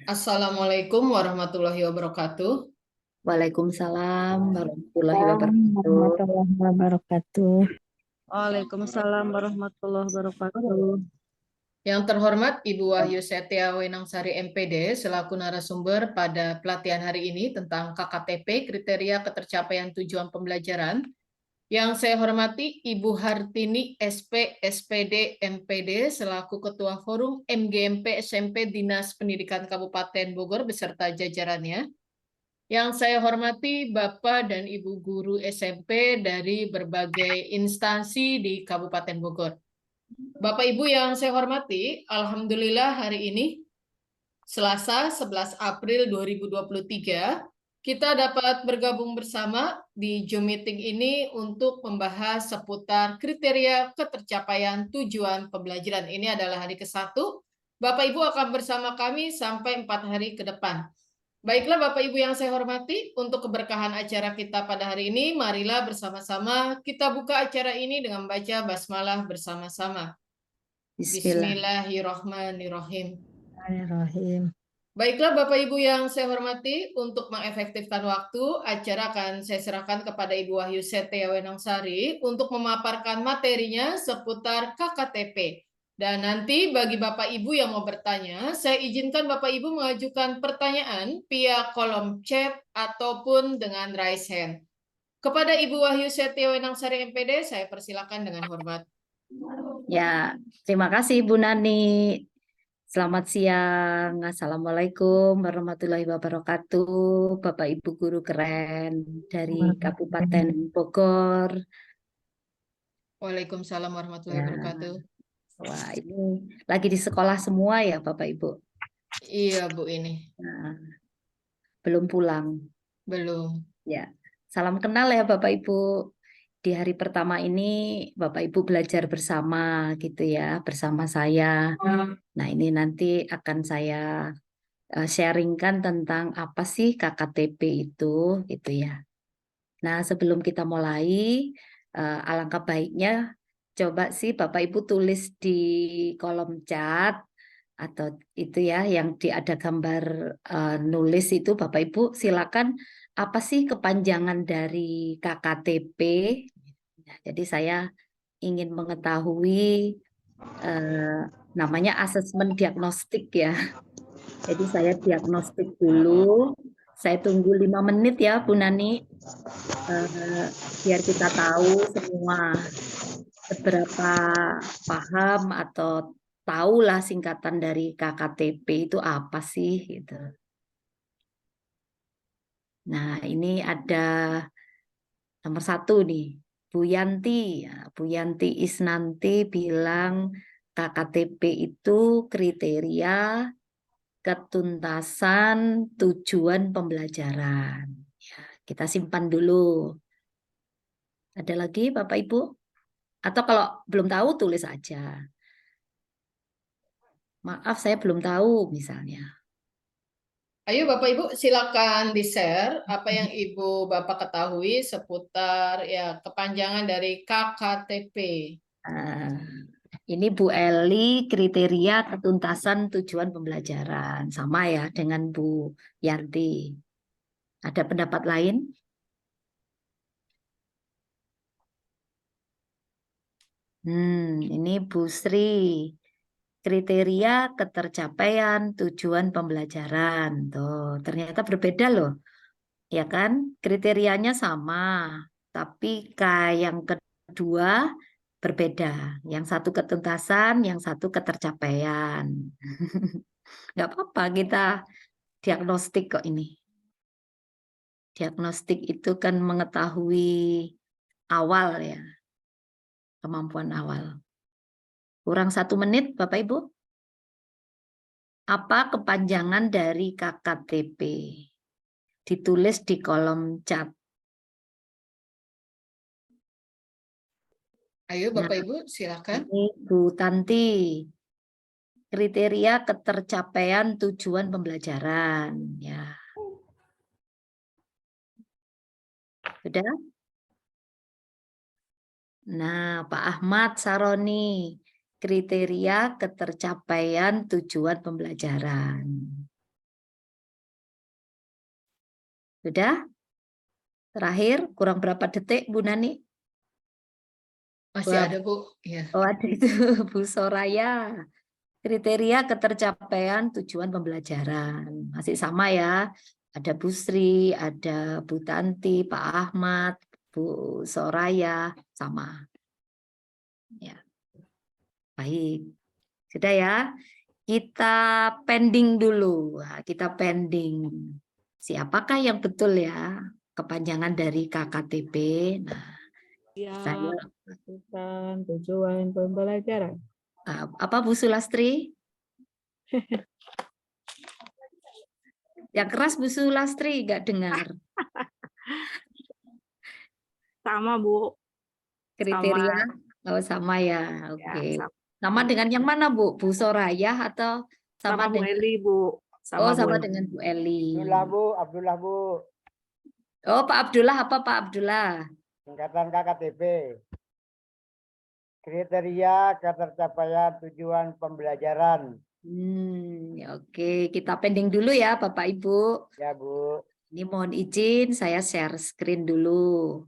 Assalamualaikum warahmatullahi wabarakatuh. Waalaikumsalam warahmatullahi Assalamualaikum wabarakatuh. warahmatullahi wabarakatuh. Waalaikumsalam warahmatullahi wabarakatuh. Yang terhormat Ibu Wahyu Setia Wenangsari MPD selaku narasumber pada pelatihan hari ini tentang KKTP kriteria ketercapaian tujuan pembelajaran. Yang saya hormati Ibu Hartini SP SPD MPD selaku Ketua Forum MGMP SMP Dinas Pendidikan Kabupaten Bogor beserta jajarannya. Yang saya hormati Bapak dan Ibu guru SMP dari berbagai instansi di Kabupaten Bogor. Bapak Ibu yang saya hormati, Alhamdulillah hari ini Selasa 11 April 2023 kita dapat bergabung bersama di Zoom meeting ini untuk membahas seputar kriteria ketercapaian tujuan pembelajaran. Ini adalah hari ke-1. Bapak Ibu akan bersama kami sampai 4 hari ke depan. Baiklah Bapak Ibu yang saya hormati, untuk keberkahan acara kita pada hari ini, marilah bersama-sama kita buka acara ini dengan membaca basmalah bersama-sama. Bismillahirrahmanirrahim. Bismillahirrahmanirrahim. Baiklah Bapak Ibu yang saya hormati, untuk mengefektifkan waktu, acara akan saya serahkan kepada Ibu Wahyu Setia Wenangsari untuk memaparkan materinya seputar KKTP. Dan nanti bagi Bapak Ibu yang mau bertanya, saya izinkan Bapak Ibu mengajukan pertanyaan via kolom chat ataupun dengan raise hand. Kepada Ibu Wahyu Setia Wenangsari MPD, saya persilakan dengan hormat. Ya, terima kasih Bu Nani. Selamat siang. Assalamualaikum warahmatullahi wabarakatuh. Bapak Ibu guru keren dari Kabupaten Bogor. Waalaikumsalam warahmatullahi Ya. wabarakatuh. Wah, ini lagi di sekolah semua ya Bapak Ibu? Iya Bu ini. Nah, belum pulang. Belum. Ya, salam kenal ya Bapak Ibu. Di hari pertama ini Bapak Ibu belajar bersama gitu ya, bersama saya. Nah, ini nanti akan saya sharingkan tentang apa sih KKTP itu gitu ya. Nah, sebelum kita mulai, alangkah baiknya coba sih Bapak Ibu tulis di kolom chat atau itu ya yang ada gambar nulis itu Bapak Ibu silakan apa sih kepanjangan dari KKTP. Nah, jadi saya ingin mengetahui namanya asesmen diagnostik ya. Jadi saya diagnostik dulu. Saya tunggu 5 menit ya Bu Nani. Biar kita tahu semua seberapa paham atau tahulah singkatan dari KKTP itu apa sih gitu. Nah, ini ada nomor 1 nih, Bu Yanti. Ya, Bu Yanti Isnanti bilang KKTP itu kriteria ketuntasan tujuan pembelajaran. Ya, kita simpan dulu. Ada lagi Bapak Ibu? Atau kalau belum tahu tulis aja. Maaf saya belum tahu misalnya. Ayo Bapak Ibu silakan di-share apa yang Ibu Bapak ketahui seputar ya kepanjangan dari KKTP. Ini Bu Eli kriteria ketuntasan tujuan pembelajaran. Sama ya dengan Bu Yanti. Ada pendapat lain? Ini Bu Sri. Kriteria ketercapaian tujuan pembelajaran. Tuh, ternyata berbeda loh. Ya kan? Kriterianya sama, tapi yang kedua berbeda. Yang satu ketuntasan, yang satu ketercapaian. Nggak apa-apa, kita diagnostik kok ini. Diagnostik itu kan mengetahui awal ya, kemampuan awal. Kurang 1 menit, Bapak Ibu. Apa kepanjangan dari KKTP? Ditulis di kolom chat. Ayo Bapak Ibu silakan. Ini Bu Tanti. Kriteria ketercapaian tujuan pembelajaran. Ya. Sudah? Nah, Pak Ahmad Saroni. Kriteria ketercapaian tujuan pembelajaran. Sudah? Terakhir, kurang berapa detik, Bu Nani? Masih Wah, ada, Bu. Ya. oh, ada itu, Bu Soraya. Kriteria ketercapaian tujuan pembelajaran. Masih sama ya. Ada Bu Sri, ada Bu Tanti, Pak Ahmad, Bu Soraya, sama. Ya, baik. Sudah ya. Kita pending dulu. Nah, kita pending. Siapakah yang betul ya? Kepanjangan dari KKTP. Nah, Ya, saya lakukan tujuan pembelajaran. apa Bu Sulastri? Yang keras Bu Sulastri, nggak dengar. Sama, Bu. Kriteria, oh sama ya, Ya, oke. sama. Sama dengan yang mana Bu? Bu Soraya atau Sama sama Bu dengan? Eli, Bu. Oh, Sama Bu sama Eli. dengan Bu Eli. Abdullah Bu, Oh, Pak Abdullah, apa Pak Abdullah? tingkatan KKTP. Kriteria ketercapaian tujuan pembelajaran. Ya, oke, kita pending dulu ya Bapak Ibu. Ya Bu. Ini mohon izin saya share screen dulu.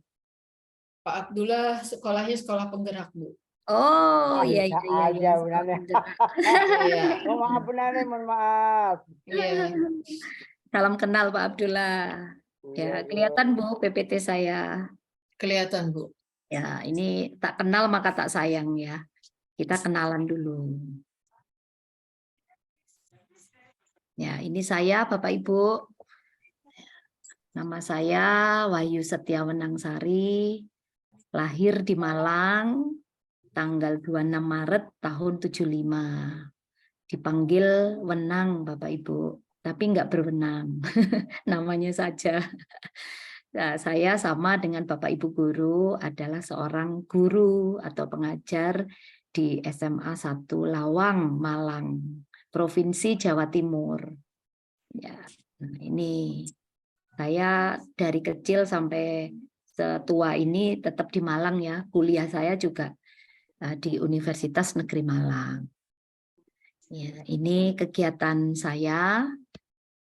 Pak Abdullah sekolahnya sekolah penggerak, Bu. Oh, iya Bisa iya iya, aja, Bu sekolah Nani. penggerak. Iya. Oh, maaf Bu Nani, mohon maaf. Iya. Salam kenal Pak Abdullah. Ya, Iya, Bu. kelihatan Bu PPT saya. Kelihatan, Bu. Ya, ini tak kenal maka tak sayang ya. Kita kenalan dulu. Ya, ini saya Bapak Ibu. Nama saya Wahyu Setiawenangsari. Lahir di Malang tanggal 26 Maret tahun 75. Dipanggil Wenang Bapak Ibu, tapi enggak berwenang. Namanya saja. Nah, saya sama dengan Bapak Ibu guru adalah seorang guru atau pengajar di SMA 1 Lawang, Malang, Provinsi Jawa Timur. Ya, nah ini saya dari kecil sampai setua ini tetap di Malang ya. Kuliah saya juga di Universitas Negeri Malang. Ya, ini kegiatan saya.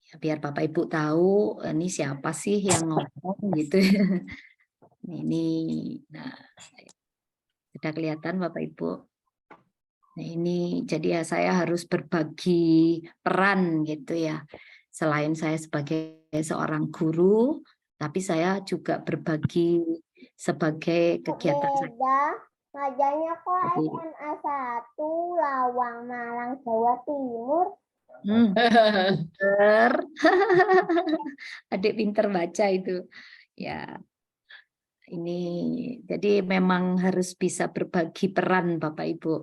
Ya, biar Bapak Ibu tahu ini siapa sih yang ngomong gitu. Ini, nah, sudah kelihatan Bapak Ibu. Nah, ini jadi ya saya harus berbagi peran gitu ya. Selain saya sebagai seorang guru, tapi saya juga berbagi sebagai kegiatan saya. Ngajanya kok Jadi, SMA 1 Lawang Malang Jawa Timur. pinter. Adik pinter baca itu. Ya, ini jadi memang harus bisa berbagi peran Bapak Ibu.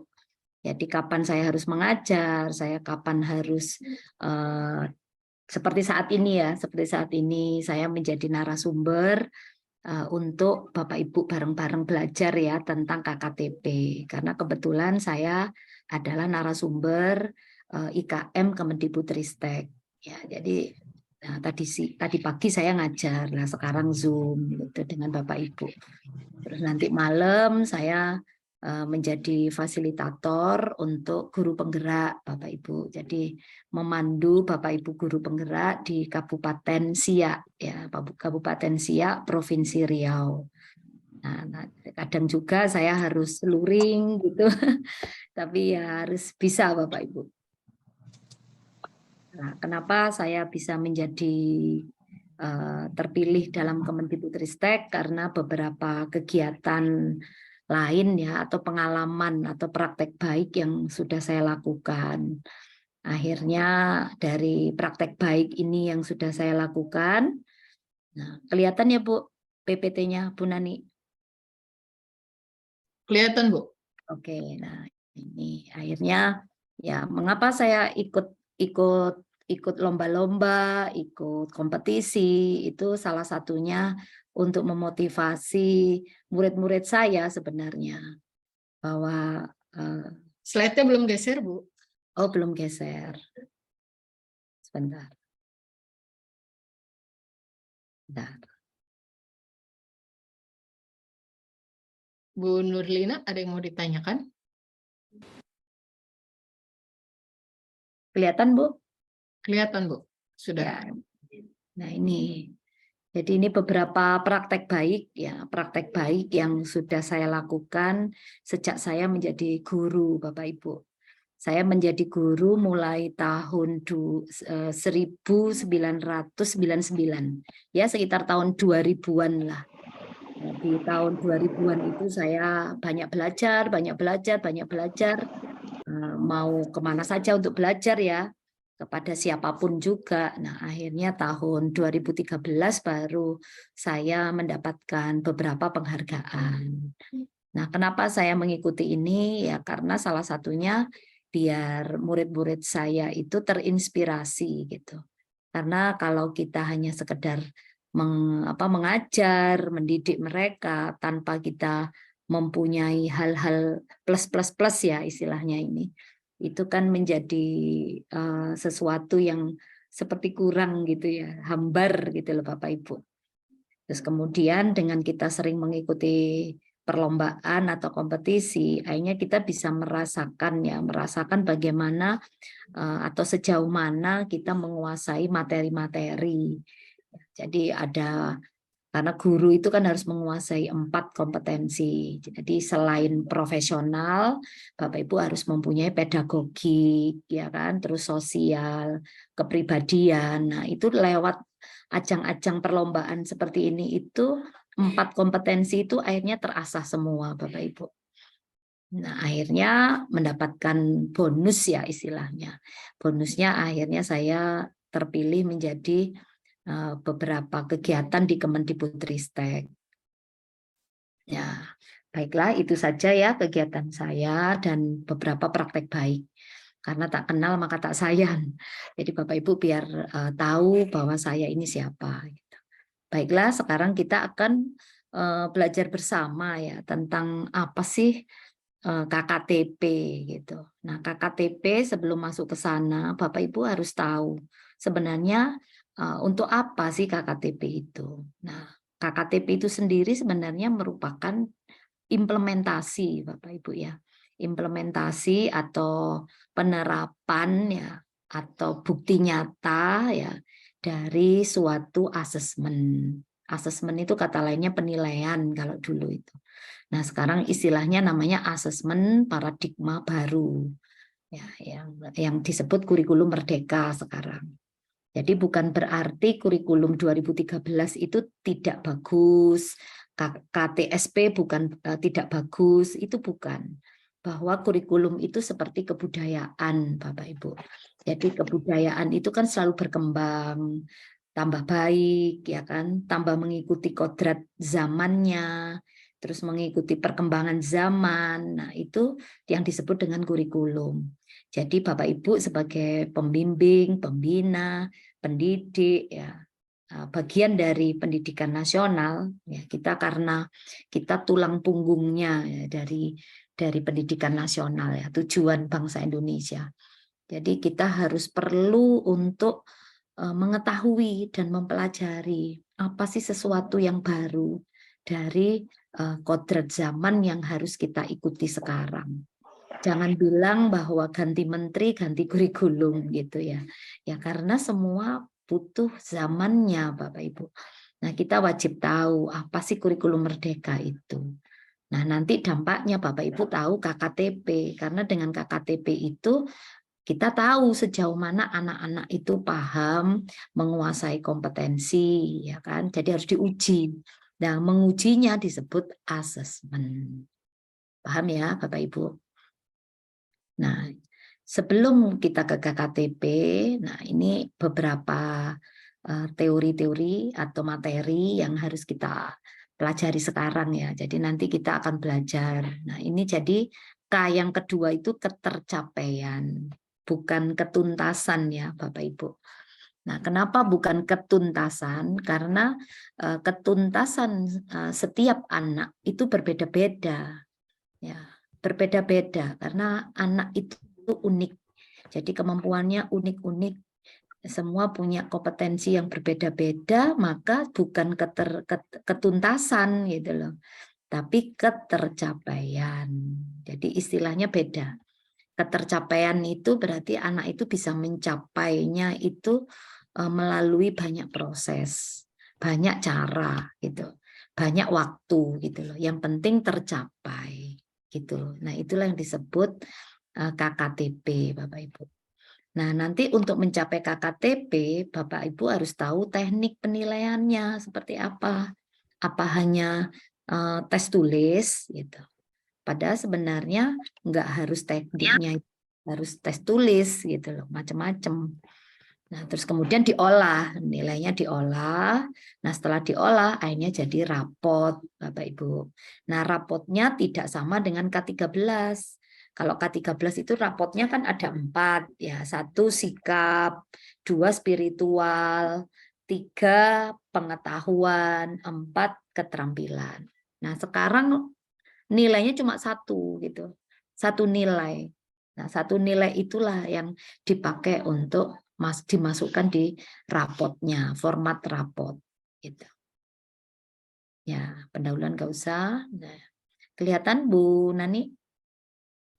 Jadi kapan saya harus mengajar, saya kapan harus seperti saat ini ya, seperti saat ini saya menjadi narasumber untuk Bapak Ibu bareng-bareng belajar ya tentang KKTP. Karena kebetulan saya adalah narasumber IKM Kemendikbudristek. Ya, jadi tadi pagi saya ngajar, nah sekarang Zoom gitu dengan Bapak Ibu. Terus nanti malam saya menjadi fasilitator untuk guru penggerak Bapak Ibu. Jadi memandu Bapak Ibu guru penggerak di Kabupaten Siak ya, Kabupaten Siak Provinsi Riau. Nah, kadang juga saya harus luring gitu. Tapi ya harus bisa Bapak Ibu. Nah, kenapa saya bisa menjadi terpilih dalam Kemendikbudristek karena beberapa kegiatan lain ya atau pengalaman atau praktek baik yang sudah saya lakukan. Akhirnya dari praktek baik ini yang sudah saya lakukan, nah, kelihatan ya Bu PPT-nya Bu Nani? Kelihatan, Bu. Oke, nah ini akhirnya ya mengapa saya ikut lomba-lomba, ikut kompetisi, itu salah satunya untuk memotivasi murid-murid saya sebenarnya bahwa Slide-nya belum geser, Bu. oh belum geser. Sebentar. Bentar. Bu Nurlina, ada yang mau ditanyakan? Kelihatan Bu? Kelihatan, Bu. Sudah. Ya. Nah ini. Jadi ini beberapa praktek baik ya, praktek baik yang sudah saya lakukan sejak saya menjadi guru, Bapak Ibu. Saya menjadi guru mulai tahun 1999, ya sekitar tahun 2000-an lah. Di tahun 2000-an itu saya banyak belajar, mau kemana saja untuk belajar ya, kepada siapapun juga. Nah, akhirnya tahun 2013 baru saya mendapatkan beberapa penghargaan. Nah, kenapa saya mengikuti ini? Ya karena salah satunya biar murid-murid saya itu terinspirasi gitu. Karena kalau kita hanya sekedar mengajar, mendidik mereka tanpa kita mempunyai hal-hal plus ya istilahnya ini, itu kan menjadi sesuatu yang seperti kurang gitu ya, hambar gitu loh Bapak Ibu. Terus kemudian dengan kita sering mengikuti perlombaan atau kompetisi, akhirnya kita bisa merasakan bagaimana atau sejauh mana kita menguasai materi-materi. Jadi karena guru itu kan harus menguasai 4 kompetensi. Jadi selain profesional, Bapak Ibu harus mempunyai pedagogik, ya kan, terus sosial, kepribadian. Nah, itu lewat ajang-ajang perlombaan seperti ini itu 4 kompetensi itu akhirnya terasah semua, Bapak Ibu. Nah, akhirnya mendapatkan bonus ya istilahnya. Bonusnya akhirnya saya terpilih menjadi beberapa kegiatan di Kemendikbudristek. Ya, baiklah itu saja ya kegiatan saya dan beberapa praktek baik. Karena tak kenal maka tak sayang. Jadi Bapak Ibu biar tahu bahwa saya ini siapa. Gitu. Baiklah, sekarang kita akan belajar bersama ya tentang apa sih KKTP gitu. Nah, KKTP sebelum masuk ke sana, Bapak Ibu harus tahu sebenarnya untuk apa sih KKTP itu. Nah, KKTP itu sendiri sebenarnya merupakan implementasi, Bapak Ibu ya. Implementasi atau penerapan ya atau bukti nyata ya dari suatu asesmen. Asesmen itu kata lainnya penilaian kalau dulu itu. Nah, sekarang istilahnya namanya asesmen paradigma baru. Ya, yang disebut kurikulum merdeka sekarang. Jadi bukan berarti kurikulum 2013 itu tidak bagus, KTSP bukan tidak bagus, itu bukan. Bahwa kurikulum itu seperti kebudayaan, Bapak Ibu. Jadi kebudayaan itu kan selalu berkembang, tambah baik, ya kan, tambah mengikuti kodrat zamannya, terus mengikuti perkembangan zaman. Nah, itu yang disebut dengan kurikulum. Jadi Bapak Ibu sebagai pembimbing, pembina, pendidik ya, bagian dari pendidikan nasional ya, kita karena kita tulang punggungnya ya, dari pendidikan nasional ya, tujuan bangsa Indonesia. Jadi kita harus perlu untuk mengetahui dan mempelajari apa sih sesuatu yang baru dari kodrat zaman yang harus kita ikuti sekarang. Jangan bilang bahwa ganti menteri, ganti kurikulum gitu ya. Ya karena semua butuh zamannya Bapak Ibu. Nah kita wajib tahu apa sih kurikulum merdeka itu. Nah nanti dampaknya Bapak Ibu tahu KKTP. Karena dengan KKTP itu kita tahu sejauh mana anak-anak itu paham, menguasai kompetensi, ya kan? Jadi harus diuji. Nah mengujinya disebut asesmen. Paham ya Bapak Ibu? Nah, sebelum kita ke KKTP, nah ini beberapa teori-teori atau materi yang harus kita pelajari sekarang ya. Jadi nanti kita akan belajar. Nah, ini jadi K yang kedua itu ketercapaian, bukan ketuntasan ya, Bapak Ibu. Nah, kenapa bukan ketuntasan? Karena ketuntasan setiap anak itu berbeda-beda. Ya, berbeda-beda karena anak itu unik. Jadi kemampuannya unik-unik. Semua punya kompetensi yang berbeda-beda, maka bukan ketuntasan gitu loh. Tapi ketercapaian. Jadi istilahnya beda. Ketercapaian itu berarti anak itu bisa mencapainya itu melalui banyak proses. banyak cara gitu, banyak waktu gitu loh. Yang penting tercapai gitu loh. Nah, itulah yang disebut KKTP, Bapak Ibu. Nah, nanti untuk mencapai KKTP, Bapak Ibu harus tahu teknik penilaiannya seperti apa. Apa hanya tes tulis gitu. Padahal sebenarnya nggak harus tekniknya, harus tes tulis gitu loh, macam-macam. Nah, terus kemudian diolah, nilainya diolah. Nah, setelah diolah, akhirnya jadi rapot, Bapak Ibu. Nah, rapotnya tidak sama dengan K13. Kalau K13 itu rapotnya kan ada 4, ya. 1 sikap, 2 spiritual, 3 pengetahuan, 4 keterampilan. Nah, sekarang nilainya cuma 1 gitu. 1 nilai. Nah, 1 nilai itulah yang dipakai untuk dimasukkan di rapotnya, format rapot gitu. Ya, pendahuluan nggak usah. Nah, kelihatan Bu Nani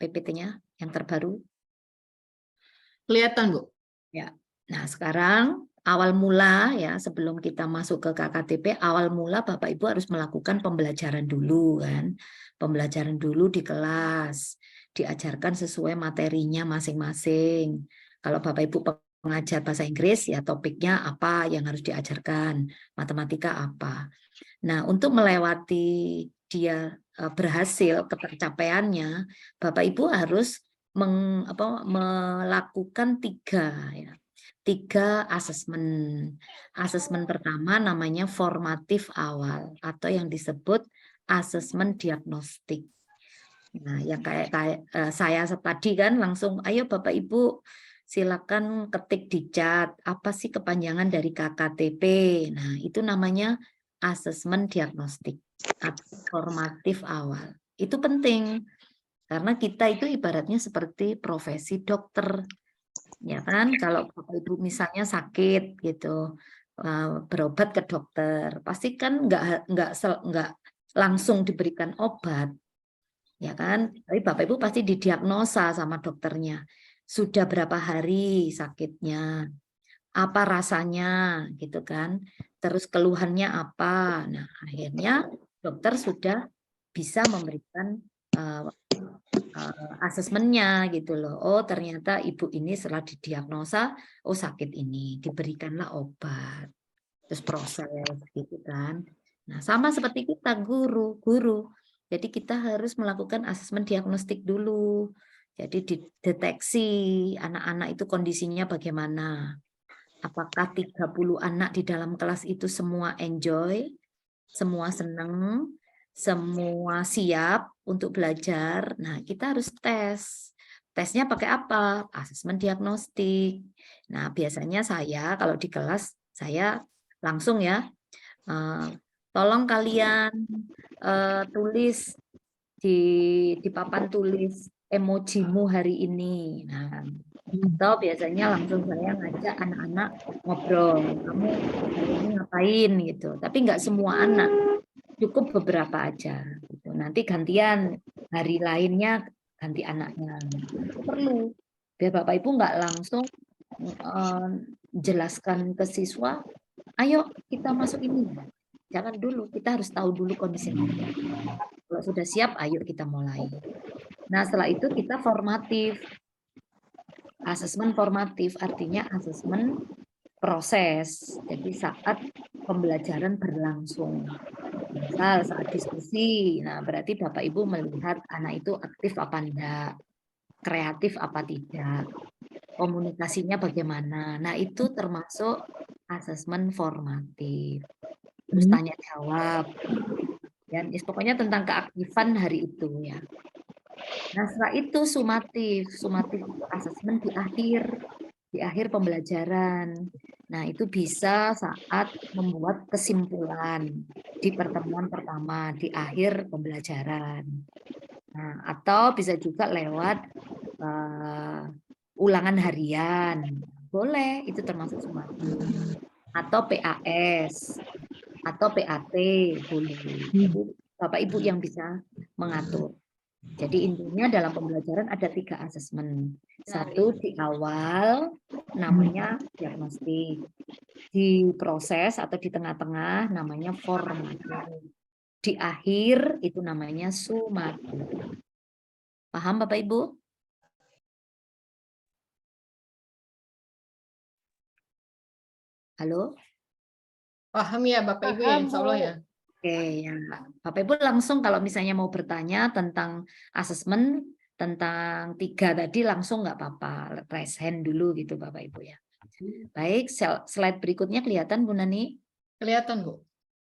PPT-nya yang terbaru? Kelihatan, Bu. Ya. Nah, sekarang awal mula ya, sebelum kita masuk ke KKTP, awal mula Bapak Ibu harus melakukan pembelajaran dulu kan. Pembelajaran dulu di kelas, diajarkan sesuai materinya masing-masing. Kalau Bapak Ibu pengajar bahasa Inggris ya topiknya apa yang harus diajarkan, matematika apa. Nah, untuk melewati dia berhasil ketercapaiannya, Bapak Ibu harus melakukan 3 asesmen. Asesmen pertama namanya formatif awal atau yang disebut asesmen diagnostik. Nah, yang kayak saya tadi kan langsung, ayo Bapak Ibu silakan ketik di chat apa sih kepanjangan dari KKTP. Nah, itu namanya asesmen diagnostik atau formatif awal. Itu penting karena kita itu ibaratnya seperti profesi dokter. Ya kan, kalau Bapak Ibu misalnya sakit gitu, berobat ke dokter, pasti kan nggak langsung diberikan obat. Ya kan, tapi Bapak Ibu pasti didiagnosa sama dokternya. Sudah berapa hari sakitnya, apa rasanya gitu kan, terus keluhannya apa. Nah, akhirnya dokter sudah bisa memberikan asesmennya gitu loh. Oh, ternyata ibu ini setelah didiagnosa, oh sakit ini, diberikanlah obat. Terus proses gitu kan. Nah, sama seperti kita guru. Jadi kita harus melakukan asesmen diagnostik dulu. Jadi dideteksi anak-anak itu kondisinya bagaimana. Apakah 30 anak di dalam kelas itu semua enjoy, semua senang, semua siap untuk belajar. Nah, kita harus tes. Tesnya pakai apa? Asesmen diagnostik. Nah, biasanya saya kalau di kelas saya langsung ya, tolong kalian tulis di papan tulis emojimu hari ini. Nah, atau biasanya langsung saya ngajak anak-anak ngobrol, kamu hari ini ngapain gitu. Tapi nggak semua anak, cukup beberapa aja. Gitu. Nanti gantian hari lainnya ganti anaknya. Itu perlu biar Bapak Ibu nggak langsung jelaskan ke siswa, ayo kita masuk ini. Jangan dulu, kita harus tahu dulu kondisinya. Kalau sudah siap, ayo kita mulai. Nah, setelah itu kita formatif. Asesmen formatif artinya asesmen proses. Jadi saat pembelajaran berlangsung. Misal saat diskusi, nah berarti Bapak Ibu melihat anak itu aktif apa enggak, kreatif apa tidak, komunikasinya bagaimana. Nah itu termasuk asesmen formatif. Terus tanya jawab. Dan pokoknya tentang keaktifan hari itu ya. Nah setelah itu sumatif asesmen di akhir pembelajaran. Nah itu bisa saat membuat kesimpulan di pertemuan pertama di akhir pembelajaran. Nah, atau bisa juga lewat ulangan harian, boleh itu termasuk sumatif. Atau PAS atau PAT boleh. Jadi Bapak Ibu yang bisa mengatur. Jadi intinya dalam pembelajaran ada 3 asesmen. 1 di awal namanya diagnostik. Di proses atau di tengah-tengah namanya formado. Di akhir itu namanya sumado. Paham Bapak Ibu? Halo? Paham ya Bapak Ibu ya, Paham, insya Allah ya. Oke, ya. Bapak Ibu langsung kalau misalnya mau bertanya tentang asesmen, tentang 3 tadi langsung nggak apa-apa, raise hand dulu gitu Bapak Ibu ya. Baik, slide berikutnya kelihatan Bu Nani? Kelihatan Bu.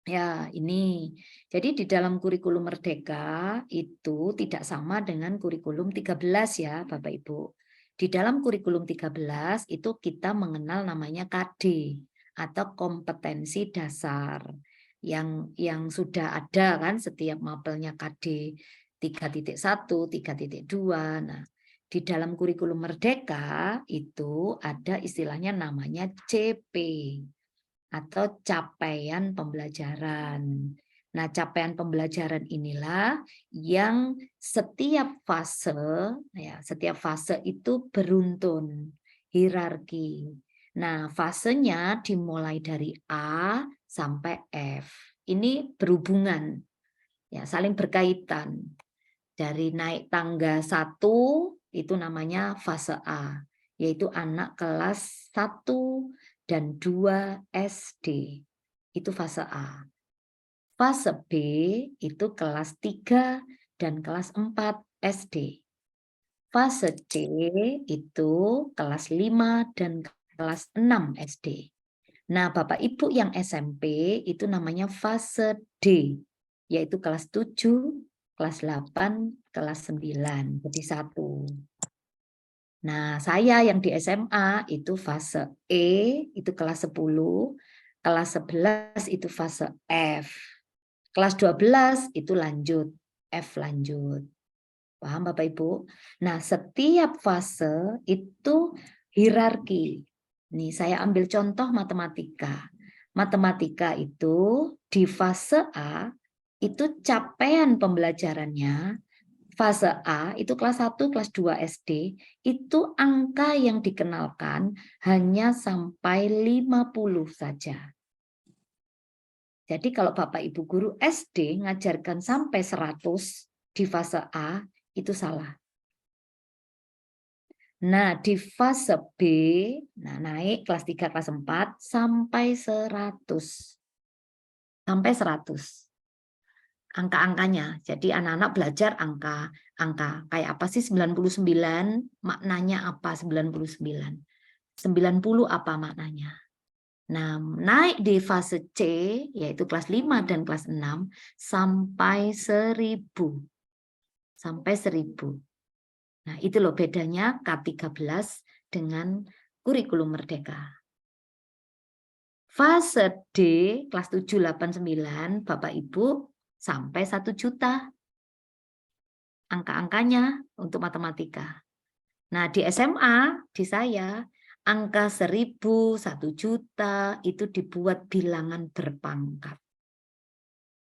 Ya, ini. Jadi di dalam kurikulum Merdeka itu tidak sama dengan kurikulum 13 ya, Bapak Ibu. Di dalam kurikulum 13 itu kita mengenal namanya KD atau kompetensi dasar yang sudah ada kan setiap mapelnya KD 3.1, 3.2. Nah, di dalam kurikulum Merdeka itu ada istilahnya namanya CP. Atau capaian pembelajaran. Nah, capaian pembelajaran inilah yang setiap fase itu beruntun, hierarki. Nah, fasenya dimulai dari A sampai F. Ini berhubungan, ya, saling berkaitan. Dari naik tangga 1 itu namanya fase A, yaitu anak kelas 1 dan 2 SD. Itu fase A. Fase B itu kelas 3 dan kelas 4 SD. Fase C itu kelas 5 dan kelas 6 SD. Nah, Bapak Ibu yang SMP itu namanya fase D, yaitu kelas 7, kelas 8, kelas 9, jadi 1. Nah, saya yang di SMA itu fase E, itu kelas 10, kelas 11 itu fase F, kelas 12 itu lanjut, F lanjut. Paham Bapak Ibu? Nah, setiap fase itu hierarki. Nih, saya ambil contoh matematika. Matematika itu di fase A itu capaian pembelajarannya. Fase A itu kelas 1, kelas 2 SD, itu angka yang dikenalkan hanya sampai 50 saja. Jadi kalau Bapak Ibu guru SD ngajarkan sampai 100 di fase A, itu salah. Nah, di fase B, nah naik kelas 3, kelas 4, sampai 100. Sampai 100. Angka-angkanya. Jadi anak-anak belajar angka kayak apa sih 99, maknanya apa 99. 90 apa maknanya. Nah, naik di fase C yaitu kelas 5 dan kelas 6 sampai 1000. Sampai 1000. Nah, itu loh bedanya K13 dengan kurikulum Merdeka. Fase D kelas 7, 8, 9 Bapak Ibu sampai 1 juta angka-angkanya untuk matematika. Nah, di SMA, di saya, angka 1000, 1 juta itu dibuat bilangan berpangkat.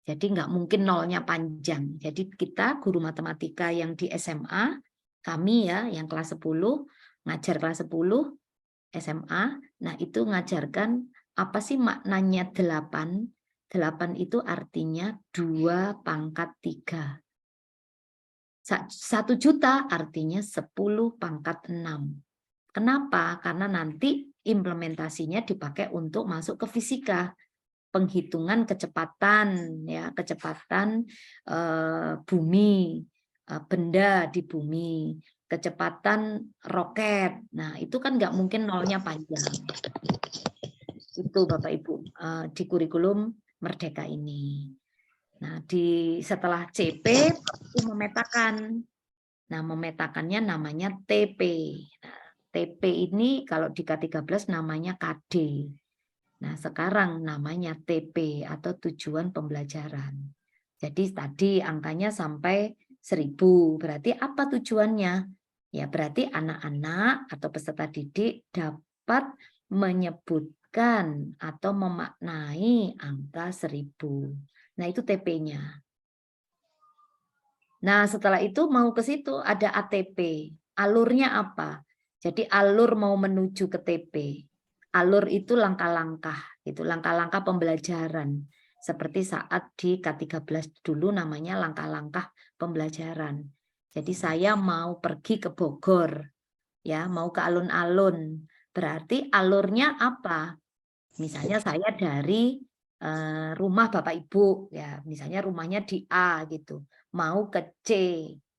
Jadi nggak mungkin nolnya panjang. Jadi kita guru matematika yang di SMA, kami ya yang kelas 10, ngajar kelas 10, SMA, nah itu ngajarkan apa sih maknanya 8? 8 itu artinya 2 pangkat 3. 1 juta artinya 10 pangkat 6. Kenapa? Karena nanti implementasinya dipakai untuk masuk ke fisika. Penghitungan kecepatan, ya kecepatan bumi, benda di bumi, kecepatan roket. Nah itu kan nggak mungkin nolnya panjang. Itu Bapak Ibu di kurikulum Merdeka ini. Nah, setelah CP itu memetakan. Nah, memetakannya namanya TP. Nah, TP ini kalau di K13 namanya KD. Nah, sekarang namanya TP atau tujuan pembelajaran. Jadi tadi angkanya sampai 1000. Berarti apa tujuannya? Ya, berarti anak-anak atau peserta didik dapat menyebutkan atau memaknai angka 1000. Nah, itu TP-nya. Nah, setelah itu mau ke situ ada ATP. Alurnya apa? Jadi alur mau menuju ke TP. Alur itu langkah-langkah, itu langkah-langkah pembelajaran. Seperti saat di K13 dulu namanya langkah-langkah pembelajaran. Jadi saya mau pergi ke Bogor, ya, mau ke alun-alun. Berarti alurnya apa? Misalnya saya dari rumah Bapak Ibu, ya, misalnya rumahnya di A gitu, mau ke C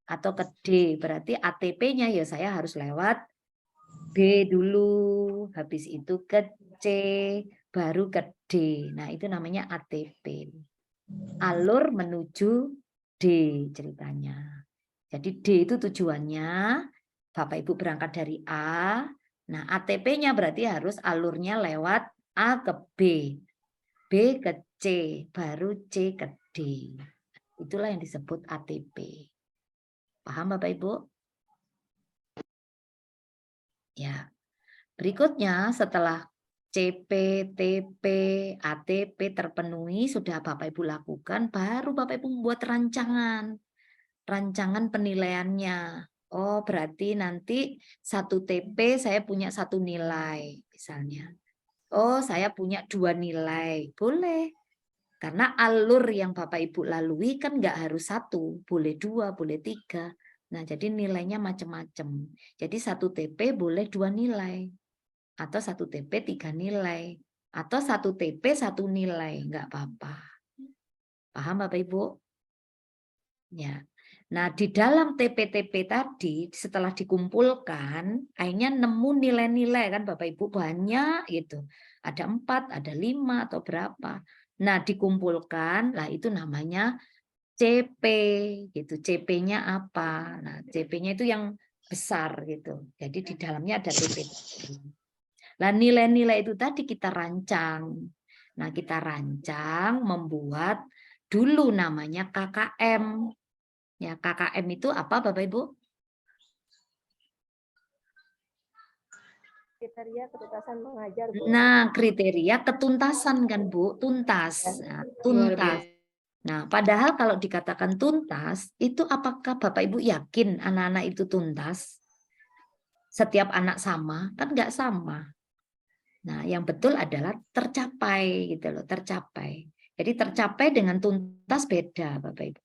atau ke D, berarti ATP-nya ya saya harus lewat B dulu, habis itu ke C, baru ke D. Nah, itu namanya ATP. Alur menuju D ceritanya. Jadi D itu tujuannya, Bapak Ibu berangkat dari A, nah ATP-nya berarti harus alurnya lewat A ke B, B ke C, baru C ke D. Itulah yang disebut ATP. Paham Bapak Ibu? Ya. Berikutnya setelah CP, TP, ATP terpenuhi, sudah Bapak Ibu lakukan, baru Bapak Ibu membuat rancangan. Rancangan penilaiannya. Oh, berarti nanti satu TP saya punya satu nilai, misalnya. Oh, saya punya 2 nilai. Boleh. Karena alur yang Bapak Ibu lalui kan nggak harus 1, boleh 2, boleh 3. Nah, jadi nilainya macam-macam. Jadi satu TP boleh 2 nilai. Atau satu TP 3 nilai. Atau satu TP 1 nilai. Nggak apa-apa. Paham Bapak Ibu? Ya. Nah, di dalam TP-TP tadi, setelah dikumpulkan, akhirnya nemu nilai-nilai kan Bapak Ibu, banyak gitu. Ada 4, ada 5, atau berapa. Nah, dikumpulkan, lah itu namanya CP gitu. CP-nya apa? Nah, CP-nya itu yang besar gitu. Jadi di dalamnya ada TP. Nah, nilai-nilai itu tadi kita rancang. Nah, kita rancang membuat dulu namanya KKM. Ya, KKM itu apa Bapak Ibu? Kriteria ketuntasan mengajar, Bu. Nah, kriteria ketuntasan kan Bu, tuntas. Nah, Luar tuntas. biasa. Nah, padahal kalau dikatakan tuntas, itu apakah Bapak Ibu yakin anak-anak itu tuntas? Setiap anak sama? Kan nggak sama. Nah, yang betul adalah tercapai gitu loh, tercapai. Jadi tercapai dengan tuntas beda Bapak Ibu.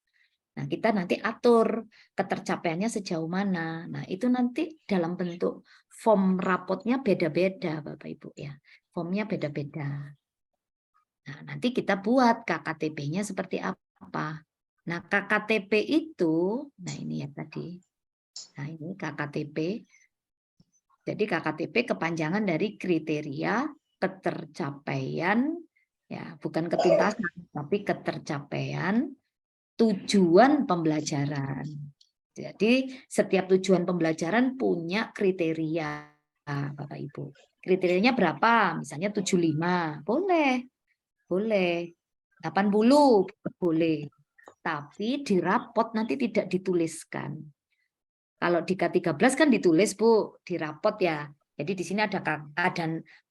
Nah, kita nanti atur ketercapaiannya sejauh mana. Nah, itu nanti dalam bentuk form rapotnya beda-beda, Bapak Ibu ya. Formnya beda-beda. Nah, nanti kita buat KKTP-nya seperti apa. Nah, KKTP itu, nah ini ya tadi. Nah, ini KKTP. Jadi KKTP kepanjangan dari kriteria ketercapaian, ya bukan ketuntasan, tapi ketercapaian tujuan pembelajaran. Jadi setiap tujuan pembelajaran punya kriteria, Bapak Ibu. Kriterianya berapa? Misalnya 75, boleh. Boleh. 80, boleh. Tapi di rapot nanti tidak dituliskan. Kalau di K13 kan ditulis, Bu, di rapot ya. Jadi di sini ada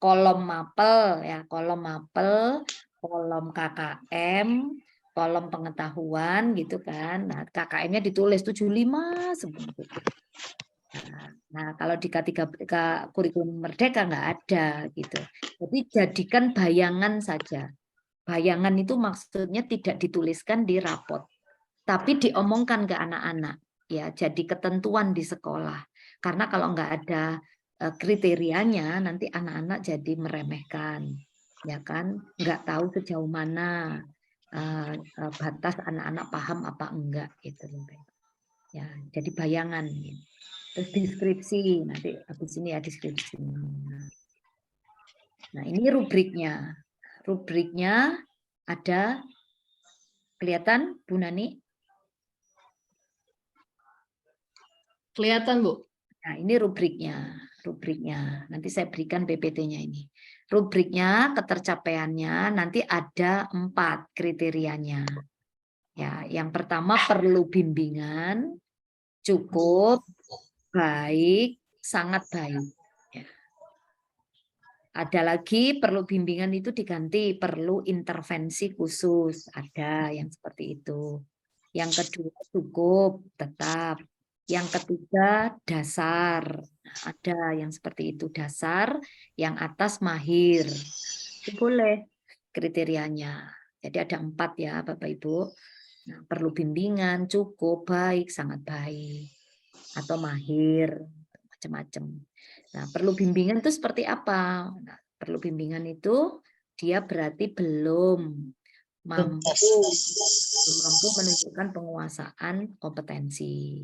kolom mapel ya, kolom mapel, kolom KKM, kolom pengetahuan gitu kan. Nah, KKM-nya ditulis 75 semua. Nah, kalau di K3 kurikulum Merdeka nggak ada gitu. Jadi jadikan bayangan saja. Bayangan itu maksudnya tidak dituliskan di rapot, tapi diomongkan ke anak-anak. Ya, jadi ketentuan di sekolah. Karena kalau nggak ada kriterianya, nanti anak-anak jadi meremehkan, ya kan? Nggak tahu sejauh mana batas anak-anak paham apa enggak gitu, ya. Jadi bayangan. Terus deskripsi, nanti habis ini ya deskripsi. Nah, ini rubriknya. Rubriknya ada, kelihatan Bu Nani? Kelihatan, Bu. Nah, ini rubriknya. Rubriknya. Nanti saya berikan PPT-nya ini. Rubriknya, ketercapaiannya nanti ada 4 kriterianya. Ya, yang pertama perlu bimbingan, cukup, baik, sangat baik. Ya. Ada lagi perlu bimbingan itu diganti perlu intervensi khusus. Ada yang seperti itu. Yang kedua cukup, tetap. Yang ketiga dasar. Nah, ada yang seperti itu dasar, yang atas mahir. Itu boleh kriterianya. Jadi ada 4 ya Bapak Ibu. Nah, perlu bimbingan, cukup, baik, sangat baik. Atau mahir, macam-macam. Nah, perlu bimbingan itu seperti apa? Nah, perlu bimbingan itu dia berarti belum mampu menunjukkan penguasaan kompetensi.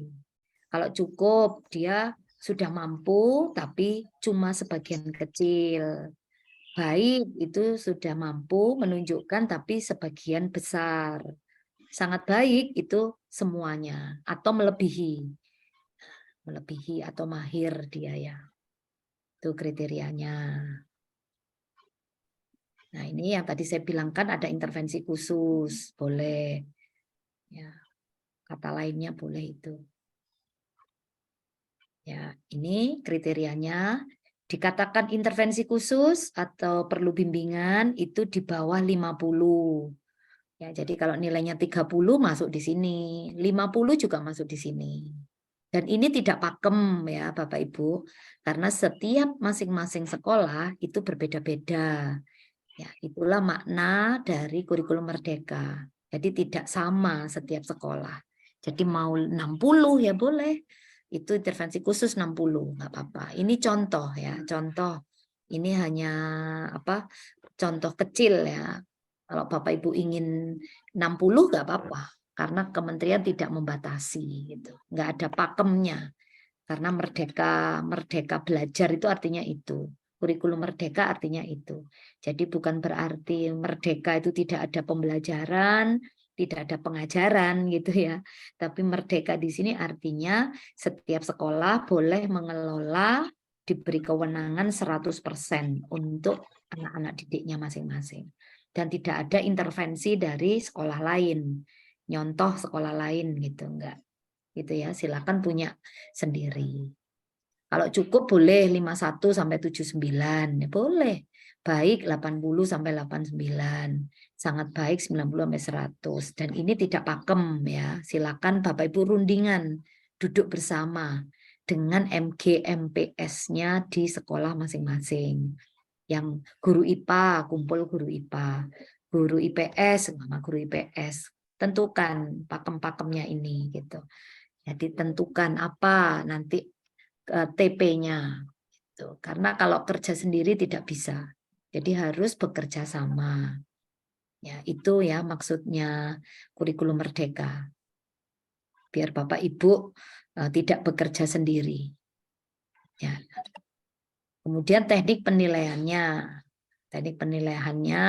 Kalau cukup, dia sudah mampu, tapi cuma sebagian kecil. Baik, itu sudah mampu menunjukkan, tapi sebagian besar. Sangat baik, itu semuanya. Atau melebihi. Melebihi atau mahir dia ya. Itu kriterianya. Nah, ini yang tadi saya bilangkan ada intervensi khusus. Boleh. Ya, kata lainnya boleh itu. Ya, ini kriterianya dikatakan intervensi khusus atau perlu bimbingan itu di bawah 50. Ya, jadi kalau nilainya 30 masuk di sini, 50 juga masuk di sini. Dan ini tidak pakem ya Bapak Ibu, karena setiap masing-masing sekolah itu berbeda-beda. Ya, itulah makna dari kurikulum merdeka. Jadi tidak sama setiap sekolah. Jadi mau 60 ya boleh. Itu intervensi khusus 60, nggak apa-apa. Ini contoh ya, contoh. Ini hanya apa? Contoh kecil ya. Kalau Bapak Ibu ingin 60 nggak apa-apa, karena kementerian tidak membatasi gitu. Nggak ada pakemnya. Karena merdeka belajar itu artinya itu. Kurikulum merdeka artinya itu. Jadi bukan berarti merdeka itu tidak ada pembelajaran, tidak ada pengajaran gitu ya. Tapi merdeka di sini artinya setiap sekolah boleh mengelola, diberi kewenangan 100% untuk anak-anak didiknya masing-masing. Dan tidak ada intervensi dari sekolah lain, nyontoh sekolah lain gitu, enggak. Gitu ya, silakan punya sendiri. Kalau cukup boleh 51 sampai 79, ya boleh. Baik 80 sampai 89, sangat baik 90 sampai 100. Dan ini tidak pakem ya. Silakan Bapak Ibu rundingan, duduk bersama dengan MG-MPS-nya di sekolah masing-masing. Yang guru IPA, kumpul guru IPA. Guru IPS sama guru IPS. Tentukan pakem-pakemnya ini gitu. Jadi tentukan apa nanti TP-nya. Karena kalau kerja sendiri tidak bisa. Jadi harus bekerja sama. Ya, itu ya maksudnya kurikulum merdeka. Biar Bapak Ibu tidak bekerja sendiri. Ya. Kemudian teknik penilaiannya. Teknik penilaiannya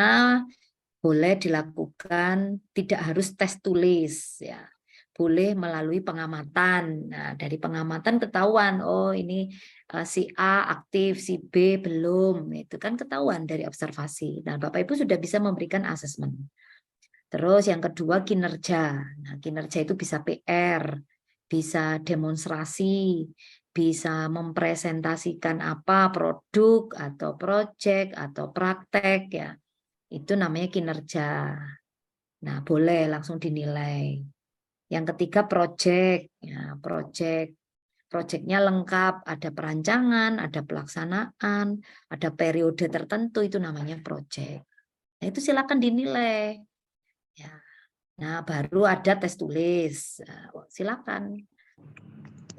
boleh dilakukan, tidak harus tes tulis ya. Boleh melalui pengamatan. Nah, dari pengamatan ketahuan, oh ini si A aktif, si B belum. Itu kan ketahuan dari observasi. Nah, Bapak Ibu sudah bisa memberikan asesmen. Terus yang kedua kinerja. Nah, kinerja itu bisa PR, bisa demonstrasi, bisa mempresentasikan apa produk atau proyek atau praktek ya. Itu namanya kinerja. Nah, boleh langsung dinilai. Yang ketiga proyek, ya, proyeknya lengkap, ada perancangan, ada pelaksanaan, ada periode tertentu, itu namanya proyek. Nah, itu silakan dinilai. Ya. Nah, baru ada tes tulis, silakan.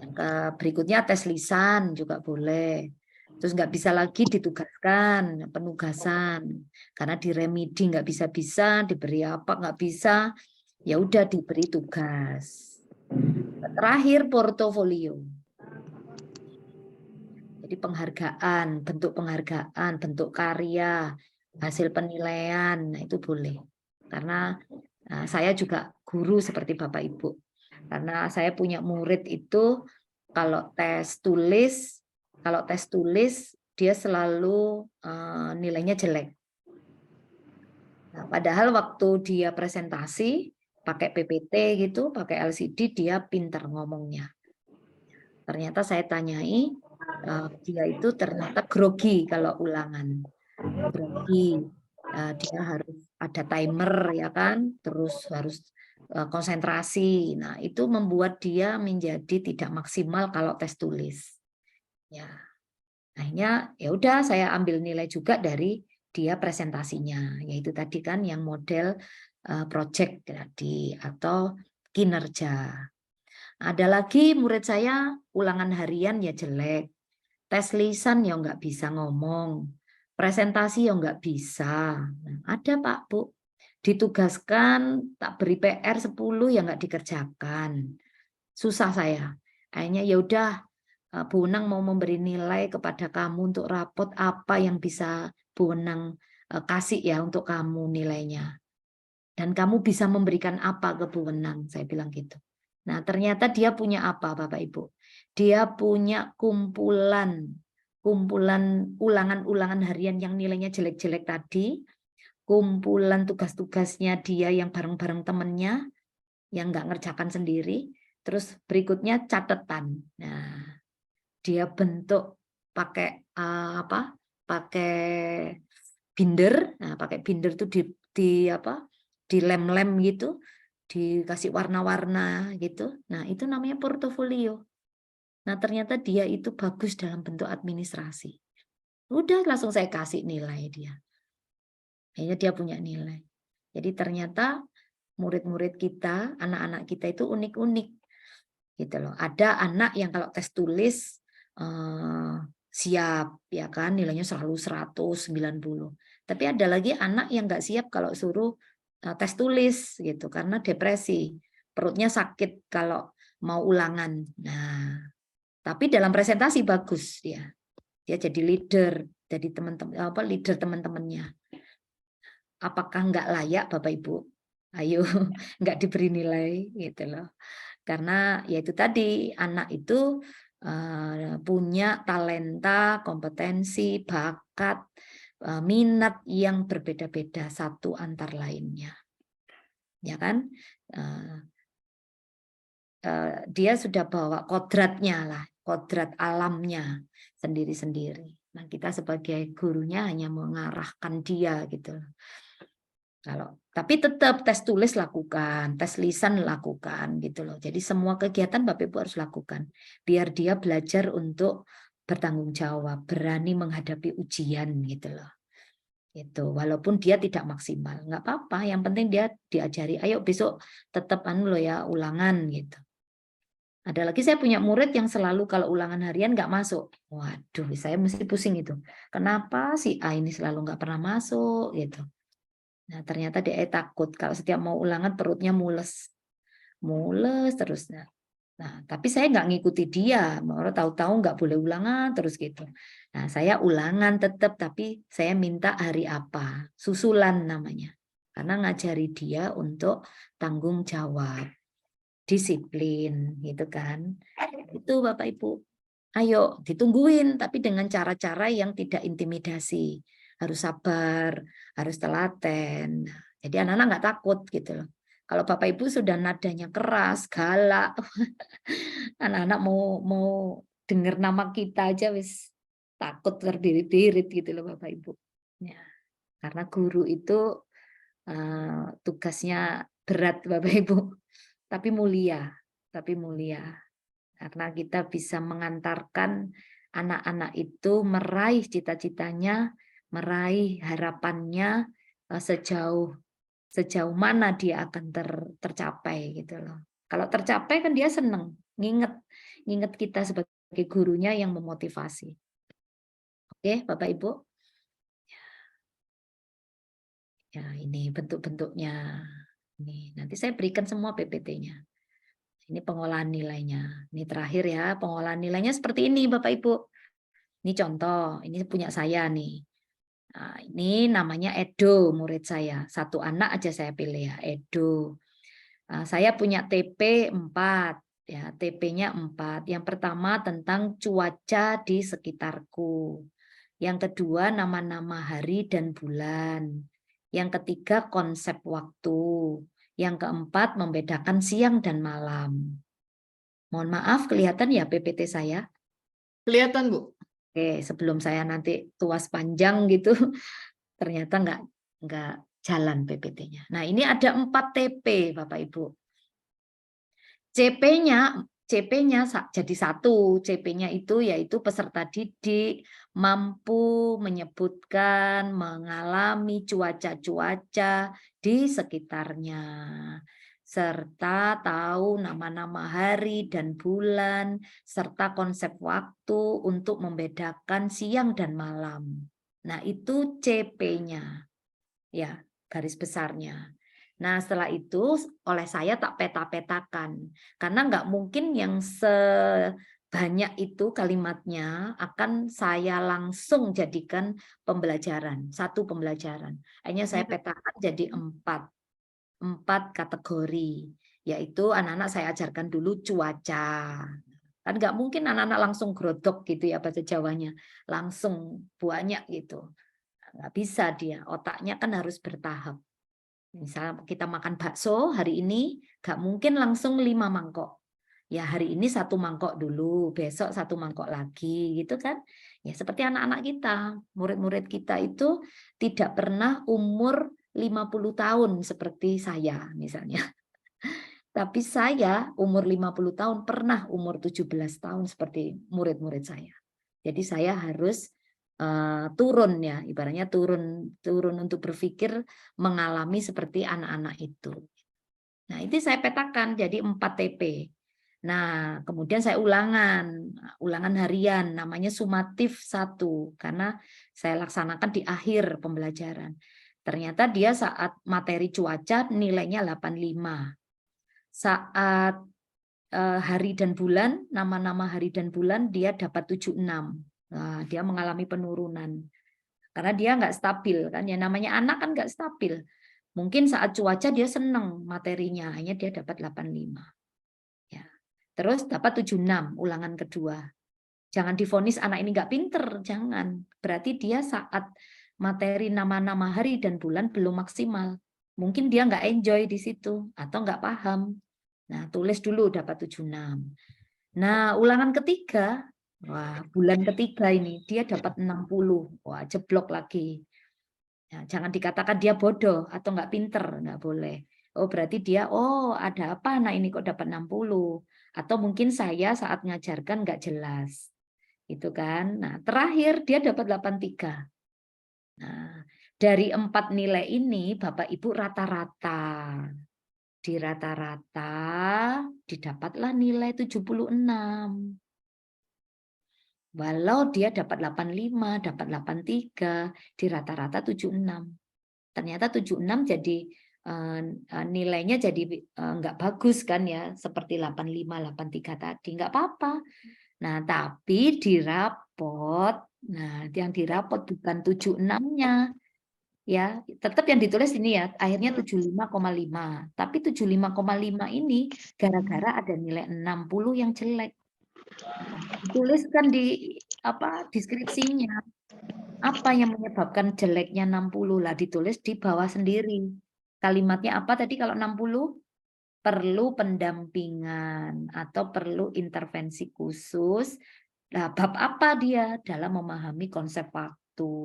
Yang berikutnya tes lisan juga boleh. Terus nggak bisa lagi ditugaskan, penugasan. Karena di remedi nggak bisa-bisa, diberi apa nggak bisa, ya udah diberi tugas. Terakhir portofolio. Jadi penghargaan, bentuk karya, hasil penilaian, nah itu boleh. Karena saya juga guru seperti Bapak Ibu. Karena saya punya murid itu kalau tes tulis dia selalu nilainya jelek. Nah, padahal waktu dia presentasi pakai PPT gitu, pakai LCD dia pintar ngomongnya. Ternyata saya tanyai dia itu ternyata grogi kalau ulangan. Grogi. Dia harus ada timer ya kan, terus harus konsentrasi. Nah, itu membuat dia menjadi tidak maksimal kalau tes tulis. Ya. Akhirnya ya udah saya ambil nilai juga dari dia presentasinya, yaitu tadi kan yang model project tadi atau kinerja. Ada lagi murid saya ulangan harian ya jelek, tes lisan ya nggak bisa ngomong, presentasi ya nggak bisa. Nah, ada Pak Bu, ditugaskan tak beri PR 10 ya nggak dikerjakan. Susah saya. Akhirnya ya udah Bu Wenang mau memberi nilai kepada kamu untuk rapot apa yang bisa Bu Wenang kasih ya untuk kamu nilainya. Dan kamu bisa memberikan apa ke Bu Wenang, saya bilang gitu. Nah, ternyata dia punya apa Bapak Ibu? Dia punya kumpulan ulangan-ulangan harian yang nilainya jelek-jelek tadi, kumpulan tugas-tugasnya dia yang bareng-bareng temennya, yang nggak ngerjakan sendiri, terus berikutnya catatan. Nah, dia bentuk pakai apa? Pakai binder. Nah, pakai binder itu di lem-lem gitu, dikasih warna-warna gitu. Nah, itu namanya portofolio. Nah, ternyata dia itu bagus dalam bentuk administrasi. Udah langsung saya kasih nilai dia. Akhirnya dia punya nilai. Jadi ternyata murid-murid kita, anak-anak kita itu unik-unik. Gitu loh. Ada anak yang kalau tes tulis siap ya kan, nilainya selalu 190. Tapi ada lagi anak yang nggak siap kalau suruh tes tulis gitu karena depresi, perutnya sakit kalau mau ulangan. Nah, tapi dalam presentasi bagus dia. Dia jadi leader, jadi teman-teman leader teman-temannya. Apakah nggak layak Bapak Ibu? Ayo, nggak diberi nilai gitu loh. Karena ya itu tadi anak itu punya talenta, kompetensi, bakat, minat yang berbeda-beda satu antar lainnya. Ya kan? Dia sudah bawa kodratnya lah, kodrat alamnya sendiri-sendiri. Nah, kita sebagai gurunya hanya mengarahkan dia gitu. Tapi tetap tes tulis lakukan, tes lisan lakukan gitu loh. Jadi semua kegiatan Bapak Ibu harus lakukan biar dia belajar untuk bertanggung jawab, berani menghadapi ujian gitu loh. Itu walaupun dia tidak maksimal, nggak apa-apa. Yang penting dia diajari, ayo besok tetap lo ya ulangan gitu. Ada lagi saya punya murid yang selalu kalau ulangan harian nggak masuk. Waduh, saya mesti pusing itu. Kenapa si A ini selalu nggak pernah masuk gitu. Nah, ternyata dia takut kalau setiap mau ulangan perutnya mules terus. Nah, tapi saya nggak ngikuti dia, mau tahu-tahu nggak boleh ulangan terus gitu. Nah, saya ulangan tetap, tapi saya minta hari apa, susulan namanya, karena ngajari dia untuk tanggung jawab, disiplin, gitu kan. Itu Bapak Ibu. Ayo ditungguin, tapi dengan cara-cara yang tidak intimidasi. Harus sabar, harus telaten. Jadi anak-anak nggak takut gitu loh. Kalau Bapak Ibu sudah nadanya keras, galak, anak-anak mau dengar nama kita aja wis takut terbirit-birit gitu loh Bapak Ibu. Ya, karena guru itu tugasnya berat Bapak Ibu, tapi mulia, karena kita bisa mengantarkan anak-anak itu meraih cita-citanya, meraih harapannya sejauh mana dia akan tercapai gitu loh. Kalau tercapai kan dia senang, nginget kita sebagai gurunya yang memotivasi. Oke, Bapak Ibu. Ya, ini bentuk-bentuknya. Ini nanti saya berikan semua PPT-nya. Ini pengolahan nilainya. Ini terakhir ya, pengolahan nilainya seperti ini Bapak Ibu. Ini contoh, ini punya saya nih. Nah, ini namanya Edo, murid saya. Satu anak aja saya pilih ya, Edo. Nah, saya punya TP 4, ya, TP-nya 4. Yang pertama tentang cuaca di sekitarku. Yang kedua nama-nama hari dan bulan. Yang ketiga konsep waktu. Yang keempat membedakan siang dan malam. Mohon maaf kelihatan ya PPT saya? Kelihatan, Bu. Oke, sebelum saya nanti tuas panjang gitu, ternyata nggak jalan PPT-nya. Nah, ini ada 4 TP, Bapak Ibu. CP-nya jadi 1. CP-nya itu yaitu peserta didik mampu menyebutkan, mengalami cuaca-cuaca di sekitarnya, serta tahu nama-nama hari dan bulan, serta konsep waktu untuk membedakan siang dan malam. Nah, itu CP-nya. Ya, garis besarnya. Nah, setelah itu oleh saya tak peta-petakan. Karena nggak mungkin yang sebanyak itu kalimatnya akan saya langsung jadikan pembelajaran, satu pembelajaran. Akhirnya saya petakan jadi 4 kategori. Yaitu anak-anak saya ajarkan dulu cuaca. Kan nggak mungkin anak-anak langsung grodok gitu ya bahasa Jawanya. Langsung banyak gitu. Nggak bisa dia, otaknya kan harus bertahap. Misalnya kita makan bakso hari ini, nggak mungkin langsung 5 mangkok. Ya hari ini 1 mangkok dulu, besok 1 mangkok lagi, gitu kan? Ya seperti anak-anak kita, murid-murid kita itu tidak pernah umur 50 tahun seperti saya misalnya. Tapi saya umur 50 tahun pernah umur 17 tahun seperti murid-murid saya. Jadi saya harus turun ya, ibaratnya turun untuk berpikir mengalami seperti anak-anak itu. Nah, itu saya petakan jadi 4 TP. Nah, kemudian saya ulangan harian namanya sumatif 1 karena saya laksanakan di akhir pembelajaran. Ternyata dia saat materi cuaca nilainya 85. Saat hari dan bulan, nama-nama hari dan bulan dia dapat 76. Nah, dia mengalami penurunan karena dia nggak stabil kan ya, namanya anak kan nggak stabil. Mungkin saat cuaca dia senang materinya, hanya dia dapat 85. Ya. Terus dapat 76 ulangan kedua. Jangan divonis anak ini nggak pinter, jangan. Berarti dia saat materi nama-nama hari dan bulan belum maksimal. Mungkin dia nggak enjoy di situ atau nggak paham. Nah, tulis dulu dapat 76. Nah, ulangan ketiga, wah, bulan ketiga ini dia dapat 60. Wah, jeblok lagi. Nah, jangan dikatakan dia bodoh atau nggak pinter, nggak boleh. Oh, berarti dia, oh ada apa anak ini kok dapat 60. Atau mungkin saya saat ngajarkan nggak jelas. Itu kan. Nah, terakhir dia dapat 83. Nah, dari 4 nilai ini Bapak Ibu rata-rata. Di rata-rata didapatlah nilai 76. Walau dia dapat 85, dapat 83, di rata-rata 76. Ternyata 76 jadi nilainya jadi nggak bagus kan ya, seperti 85, 83 tadi, nggak apa-apa. Nah, tapi di rapot, nah yang di rapot bukan 76-nya. Ya, tetap yang ditulis ini ya, akhirnya 75,5. Tapi 75,5 ini gara-gara ada nilai 60 yang jelek. Tuliskan di deskripsinya. Apa yang menyebabkan jeleknya 60? Lah ditulis di bawah sendiri. Kalimatnya apa tadi kalau 60? Perlu pendampingan atau perlu intervensi khusus. Nah, bab apa dia dalam memahami konsep waktu?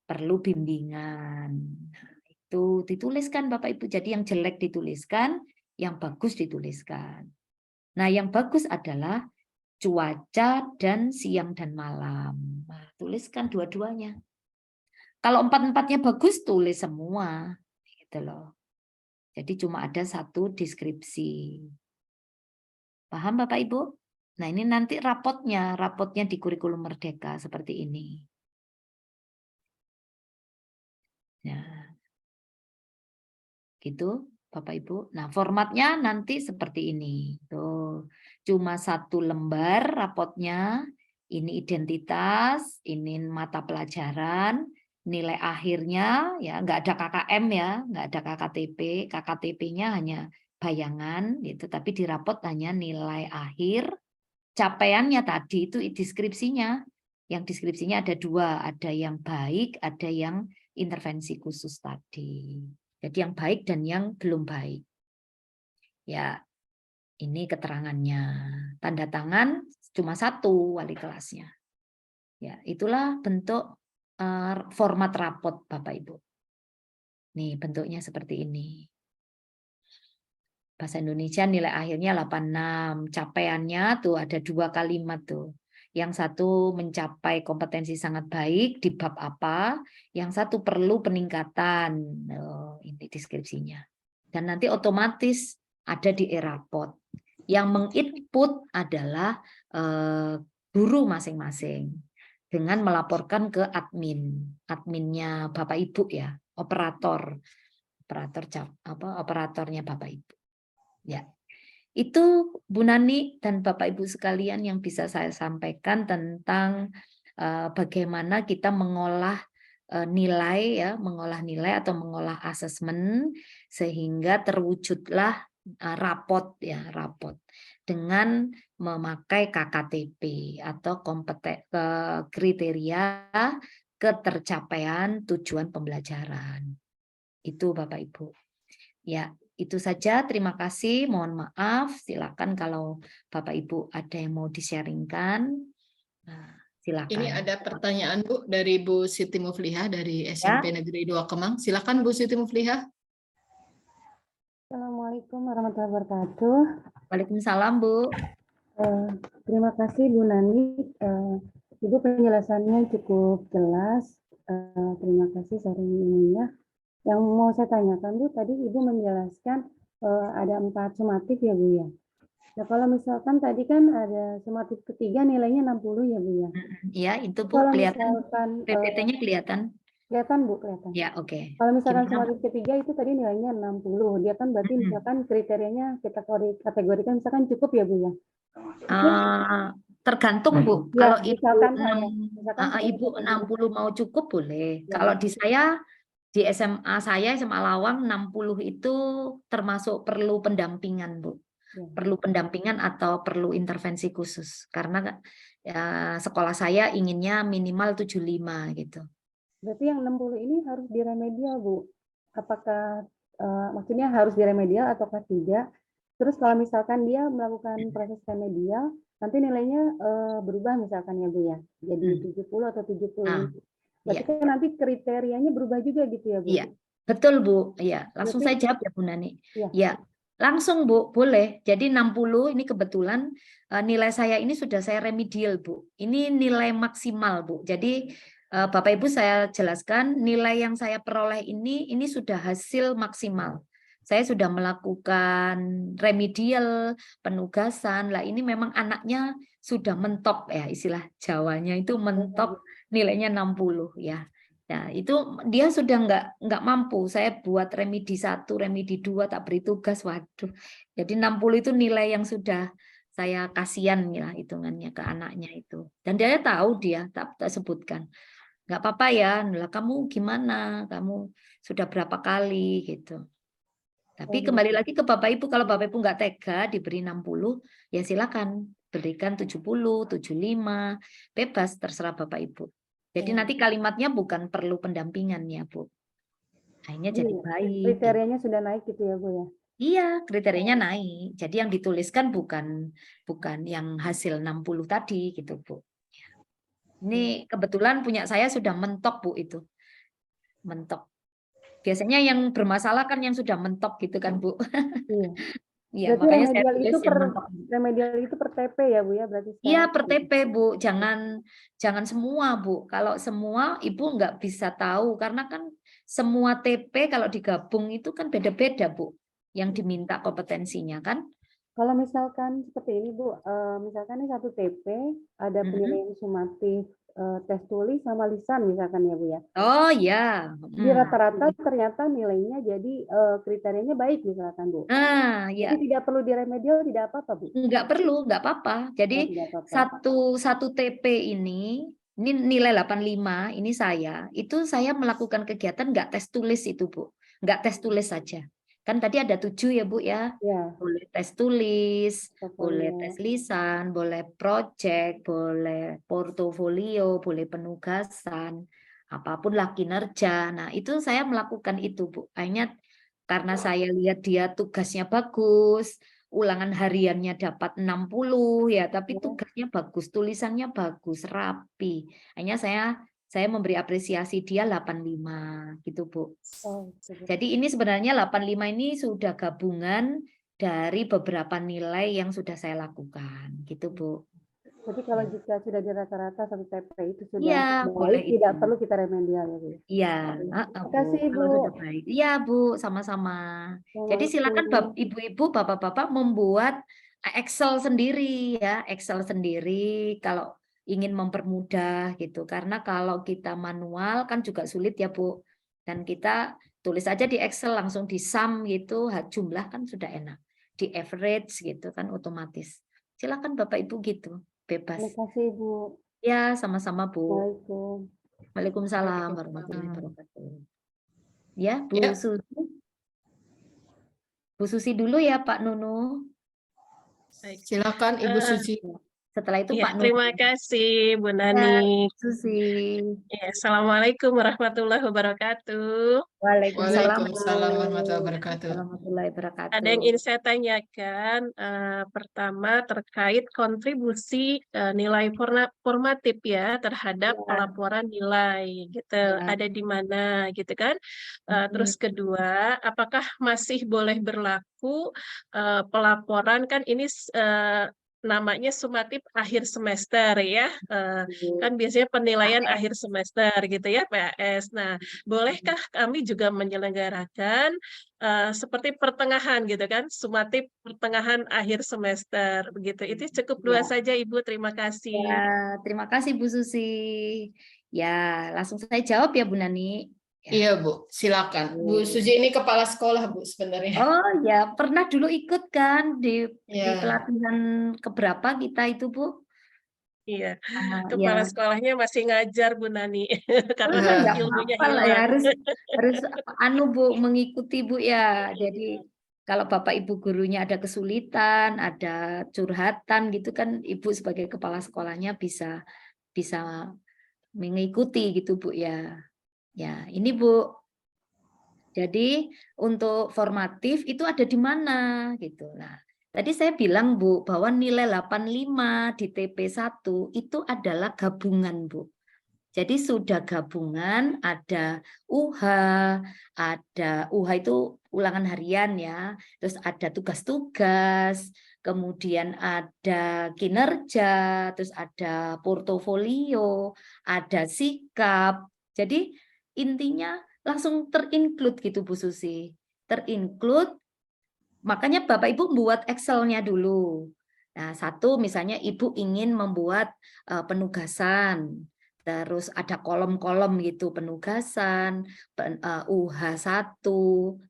Perlu bimbingan. Nah, itu dituliskan Bapak Ibu. Jadi yang jelek dituliskan, yang bagus dituliskan. Nah, yang bagus adalah cuaca dan siang dan malam. Nah, tuliskan dua-duanya. Kalau 4-4-nya bagus, tulis semua. Gitu loh. Jadi cuma ada 1 deskripsi. Paham Bapak Ibu? Nah, ini nanti rapotnya di kurikulum Merdeka seperti ini. Nah, gitu Bapak Ibu. Nah, formatnya nanti seperti ini. Tuh, cuma 1 lembar rapotnya. Ini identitas, ini mata pelajaran, nilai akhirnya ya nggak ada KKM ya, nggak ada KKTP. KKTP-nya hanya bayangan gitu, tapi di rapot hanya nilai akhir. Capaiannya tadi itu deskripsinya. Yang deskripsinya ada 2, ada yang baik, ada yang intervensi khusus tadi. Jadi yang baik dan yang belum baik. Ya, ini keterangannya. Tanda tangan cuma 1 wali kelasnya. Ya, itulah bentuk format rapot Bapak Ibu. Nih bentuknya seperti ini. Bahasa Indonesia nilai akhirnya 86. Capaiannya tuh ada 2 kalimat tuh. Yang satu mencapai kompetensi sangat baik di bab apa, yang satu perlu peningkatan. Oh, ini deskripsinya. Dan nanti otomatis ada di e-raport. Yang menginput adalah guru masing-masing dengan melaporkan ke adminnya Bapak Ibu ya, operatornya Bapak Ibu. Ya, itu Bu Nani dan Bapak Ibu sekalian yang bisa saya sampaikan tentang bagaimana kita mengolah nilai ya, mengolah nilai atau mengolah asesmen sehingga terwujudlah rapot ya, rapot dengan memakai KKTP atau kriteria ketercapaian tujuan pembelajaran. Itu Bapak Ibu. Ya, itu saja. Terima kasih. Mohon maaf. Silakan kalau Bapak Ibu ada yang mau di-sharingkan. Nah, silakan. Ini ada pertanyaan Bu dari Bu Siti Muflihah dari SMP Negeri 2 Kemang. Silakan Bu Siti Muflihah. Assalamualaikum warahmatullahi wabarakatuh. Waalaikumsalam Bu. Terima kasih Bu Nani. Ibu penjelasannya cukup jelas. Terima kasih sharing ininya. Yang mau saya tanyakan Bu, tadi Ibu menjelaskan ada 4 sumatif ya Bu ya. Nah kalau misalkan tadi kan ada sumatif ketiga nilainya 60 ya Bu ya. Ya itu Bu Kalau kelihatan. misalkan PPT-nya kelihatan. kelihatan Bu, kelihatan. Ya oke. Kalau misalkan Gimana, Bu? sumatif ketiga itu tadi nilainya 60. Dia kan berarti misalkan kriterianya kita kategorikan misalkan cukup ya Bu ya. Tergantung Bu. Ya, Kalau misalkan Ibu 60 mau cukup boleh. Ya. Kalau di saya di SMA SMA Lawang 60 itu termasuk perlu pendampingan Bu. Ya. Perlu pendampingan atau perlu intervensi khusus karena ya, sekolah saya inginnya minimal 75 gitu. Berarti yang 60 ini harus diremedial Bu. Apakah maksudnya harus diremedial ataukah tidak? Terus kalau misalkan dia melakukan proses remedial, nanti nilainya berubah misalkan ya Bu ya. Jadi 70 atau 70. Berarti kan nanti kriterianya berubah juga gitu ya Bu? Iya, betul Bu. Iya, langsung Berarti, saya jawab ya Bu Nani. Ya. Ya, langsung Bu, boleh. Jadi 60 ini kebetulan nilai saya ini sudah saya remedial Bu. Ini nilai maksimal Bu. Jadi Bapak Ibu saya jelaskan nilai yang saya peroleh ini sudah hasil maksimal. Saya sudah melakukan remedial, penugasan. Lah ini memang anaknya sudah mentok ya, istilah Jawanya itu mentok nilainya 60 ya. Nah, itu dia sudah nggak mampu. Saya buat remedi 1, remedi 2, tak beri tugas. Waduh. Jadi 60 itu nilai yang sudah saya kasihan ya hitungannya ke anaknya itu. Dan dia tahu dia tak sebutkan. Nggak apa-apa ya, lah kamu gimana? Kamu sudah berapa kali gitu. Tapi kembali lagi ke Bapak Ibu, kalau Bapak Ibu nggak tega diberi 60, ya silakan berikan 70, 75, bebas terserah Bapak Ibu. Jadi nanti kalimatnya bukan perlu pendampingan ya Bu. Akhirnya jadi baik. Kriterianya sudah naik gitu ya Bu ya? Iya, kriterianya naik. Jadi yang dituliskan bukan yang hasil 60 tadi gitu Bu. Ini kebetulan punya saya sudah mentok Bu itu. Mentok. Biasanya yang bermasalah kan yang sudah mentok gitu kan Bu. Iya. Iya, Berarti makanya saya remedial tulis yang mentok. remedial itu per TP ya Bu ya berarti? Iya per TP Bu, jangan semua Bu. Kalau semua Ibu nggak bisa tahu karena kan semua TP kalau digabung itu kan beda-beda Bu, yang diminta kompetensinya kan. Kalau misalkan seperti ini Bu, misalkan ini 1 TP ada penilaian sumatif tes tulis sama lisan misalkan ya Bu ya. Oh ya. Di rata-rata ternyata nilainya jadi kriterianya baik misalkan Bu. Nah, ya. Jadi tidak perlu diremedial, tidak apa-apa Bu? Nggak perlu, nggak apa-apa. Jadi satu TP ini nilai 85, ini itu saya melakukan kegiatan nggak tes tulis itu Bu. Nggak tes tulis saja. Kan tadi ada 7 ya Bu ya. Boleh tes tulis, boleh tes lisan, boleh project, boleh portofolio, boleh penugasan, apapun lah kinerja. Nah itu saya melakukan itu Bu. Akhirnya karena saya lihat dia tugasnya bagus, ulangan hariannya dapat 60 ya, tapi tugasnya bagus, tulisannya bagus, rapi. Akhirnya saya saya memberi apresiasi dia 85 gitu Bu. Oh, gitu, Bu. Jadi ini sebenarnya 85 ini sudah gabungan dari beberapa nilai yang sudah saya lakukan gitu Bu. Jadi kalau jika sudah di rata-rata satu TP itu sudah Iya, boleh baik, tidak itu. perlu kita remedial ya, Bu. Iya, Terima Bu. kasih, Kalau Bu. sudah baik. Iya, Bu, sama-sama. Jadi silakan Assalamualaikum. ibu-ibu, bapak-bapak membuat Excel sendiri ya, Excel sendiri kalau ingin mempermudah gitu. Karena kalau kita manual kan juga sulit ya, Bu. Dan kita tulis aja di Excel langsung di sum gitu, jumlah kan sudah enak. Di average gitu kan otomatis. Silakan Bapak Ibu gitu, bebas. Terima kasih, Bu. Ya, sama-sama Bu. Waalaikumsalam. Waalaikumsalam warahmatullahi wabarakatuh. Ya, Bu Ya. Susi. Bu Susi dulu ya, Pak Nunu. Baik. Silakan Ibu Susi. Setelah itu Ya, Pak Nunu. terima kasih Bu Ya, Nani. Bu Susi. Ya, Assalamualaikum warahmatullahi wabarakatuh. Waalaikumsalam. Waalaikumsalam warahmatullahi wabarakatuh. Warahmatullahi wabarakatuh. Ada yang ingin saya tanyakan. Pertama terkait kontribusi nilai formatif ya terhadap Ya. pelaporan nilai gitu. Ya. Ada di mana gitu kan? Terus kedua, apakah masih boleh berlaku pelaporan kan ini namanya sumatif akhir semester ya, kan biasanya penilaian akhir semester gitu ya PAS. Nah, bolehkah kami juga menyelenggarakan seperti pertengahan gitu kan, sumatif pertengahan akhir semester begitu. Itu cukup dua saja Ibu, terima kasih. Ya, terima kasih Bu Susi. Ya, langsung saya jawab ya Bu Nani. Ya. Iya Bu, silakan. Bu Susi ini kepala sekolah Bu sebenarnya. Oh ya, pernah dulu ikut kan di Ya. pelatihan keberapa kita itu Bu? Iya, Ya. kepala sekolahnya masih ngajar Bu Nani karena kan Nggak ilmunya apa-apa lah ya, hilang. harus Bu mengikuti Bu ya. Jadi kalau Bapak Ibu gurunya ada kesulitan, ada curhatan gitu kan, Ibu sebagai kepala sekolahnya bisa mengikuti gitu Bu ya. Ya, ini Bu. Jadi untuk formatif itu ada di mana gitu. Nah, tadi saya bilang Bu bahwa nilai 85 di TP1 itu adalah gabungan Bu. Jadi sudah gabungan, ada UH, ada UH itu ulangan harian ya, terus ada tugas-tugas, kemudian ada kinerja, terus ada portofolio, ada sikap. Jadi intinya langsung terinclude gitu Bu Susi. Terinclude, makanya Bapak Ibu buat Excel-nya dulu. Nah, satu misalnya Ibu ingin membuat penugasan, terus ada kolom-kolom gitu penugasan, UH1,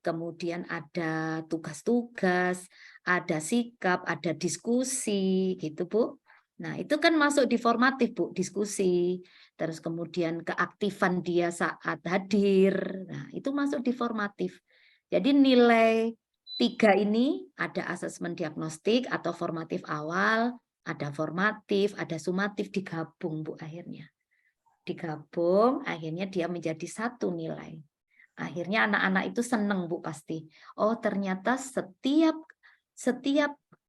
kemudian ada tugas-tugas, ada sikap, ada diskusi gitu Bu. Nah, itu kan masuk di formatif Bu, diskusi. Terus kemudian keaktifan dia saat hadir. Nah, itu masuk di formatif. Jadi nilai 3 ini ada asesmen diagnostik atau formatif awal, ada formatif, ada sumatif digabung Bu akhirnya. Digabung akhirnya dia menjadi satu nilai. Akhirnya anak-anak itu senang Bu pasti. Oh, ternyata setiap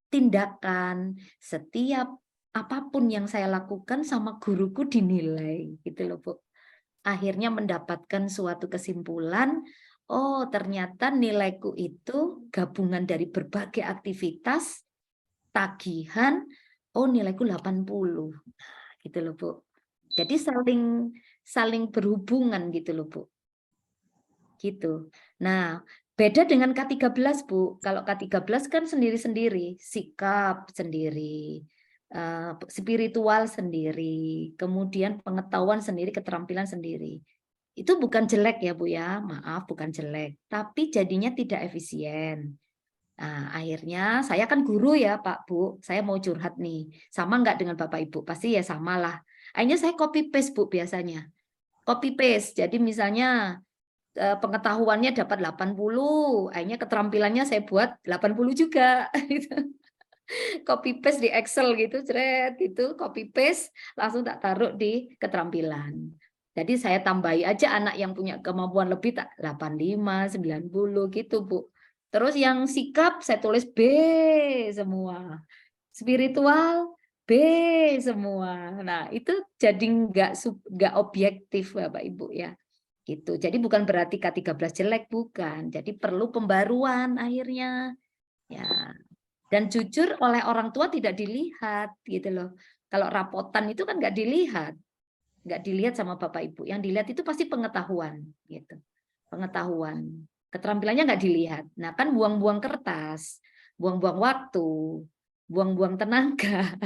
tindakan, setiap apapun yang saya lakukan sama guruku dinilai gitu loh Bu. Akhirnya mendapatkan suatu kesimpulan, oh ternyata nilaiku itu gabungan dari berbagai aktivitas, tagihan, oh nilaiku 80. Gitu loh Bu. Jadi saling berhubungan gitu loh Bu. Gitu. Nah, beda dengan K13 Bu. Kalau K13 kan sendiri-sendiri, sikap sendiri, spiritual sendiri, kemudian pengetahuan sendiri, keterampilan sendiri. Itu bukan jelek ya Bu ya, maaf bukan jelek, tapi jadinya tidak efisien. Nah, akhirnya saya kan guru ya Pak Bu, saya mau curhat nih, sama nggak dengan Bapak Ibu? Pasti ya sama lah. Akhirnya saya copy paste Bu biasanya. Copy paste, jadi misalnya pengetahuannya dapat 80, akhirnya keterampilannya saya buat 80 juga. Copy paste di Excel gitu, ceret gitu, copy paste langsung tak taruh di keterampilan. Jadi saya tambahi aja anak yang punya kemampuan lebih tak 85, 90 gitu, Bu. Terus yang sikap saya tulis B semua. Spiritual B semua. Nah, itu jadi nggak objektif Bapak Ibu ya. Gitu. Jadi bukan berarti K13 jelek, bukan. Jadi perlu pembaruan akhirnya. Ya. Dan jujur oleh orang tua tidak dilihat gitu loh. Kalau rapotan itu kan nggak dilihat sama Bapak Ibu. Yang dilihat itu pasti pengetahuan gitu. Pengetahuan. Keterampilannya nggak dilihat. Nah, kan buang-buang kertas, buang-buang waktu, buang-buang tenaga,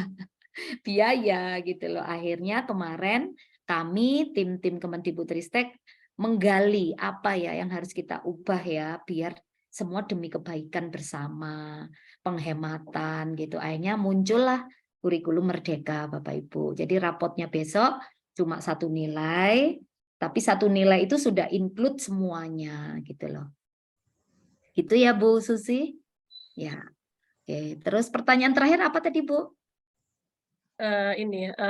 biaya gitu loh. Akhirnya kemarin kami tim Kemendikbudristek menggali apa ya yang harus kita ubah ya biar semua demi kebaikan bersama, penghematan gitu. Akhirnya muncullah kurikulum Merdeka Bapak Ibu. Jadi rapotnya besok cuma 1 nilai, tapi 1 nilai itu sudah include semuanya gitu loh. Gitu ya Bu Susi? Ya. Oke, terus pertanyaan terakhir apa tadi Bu?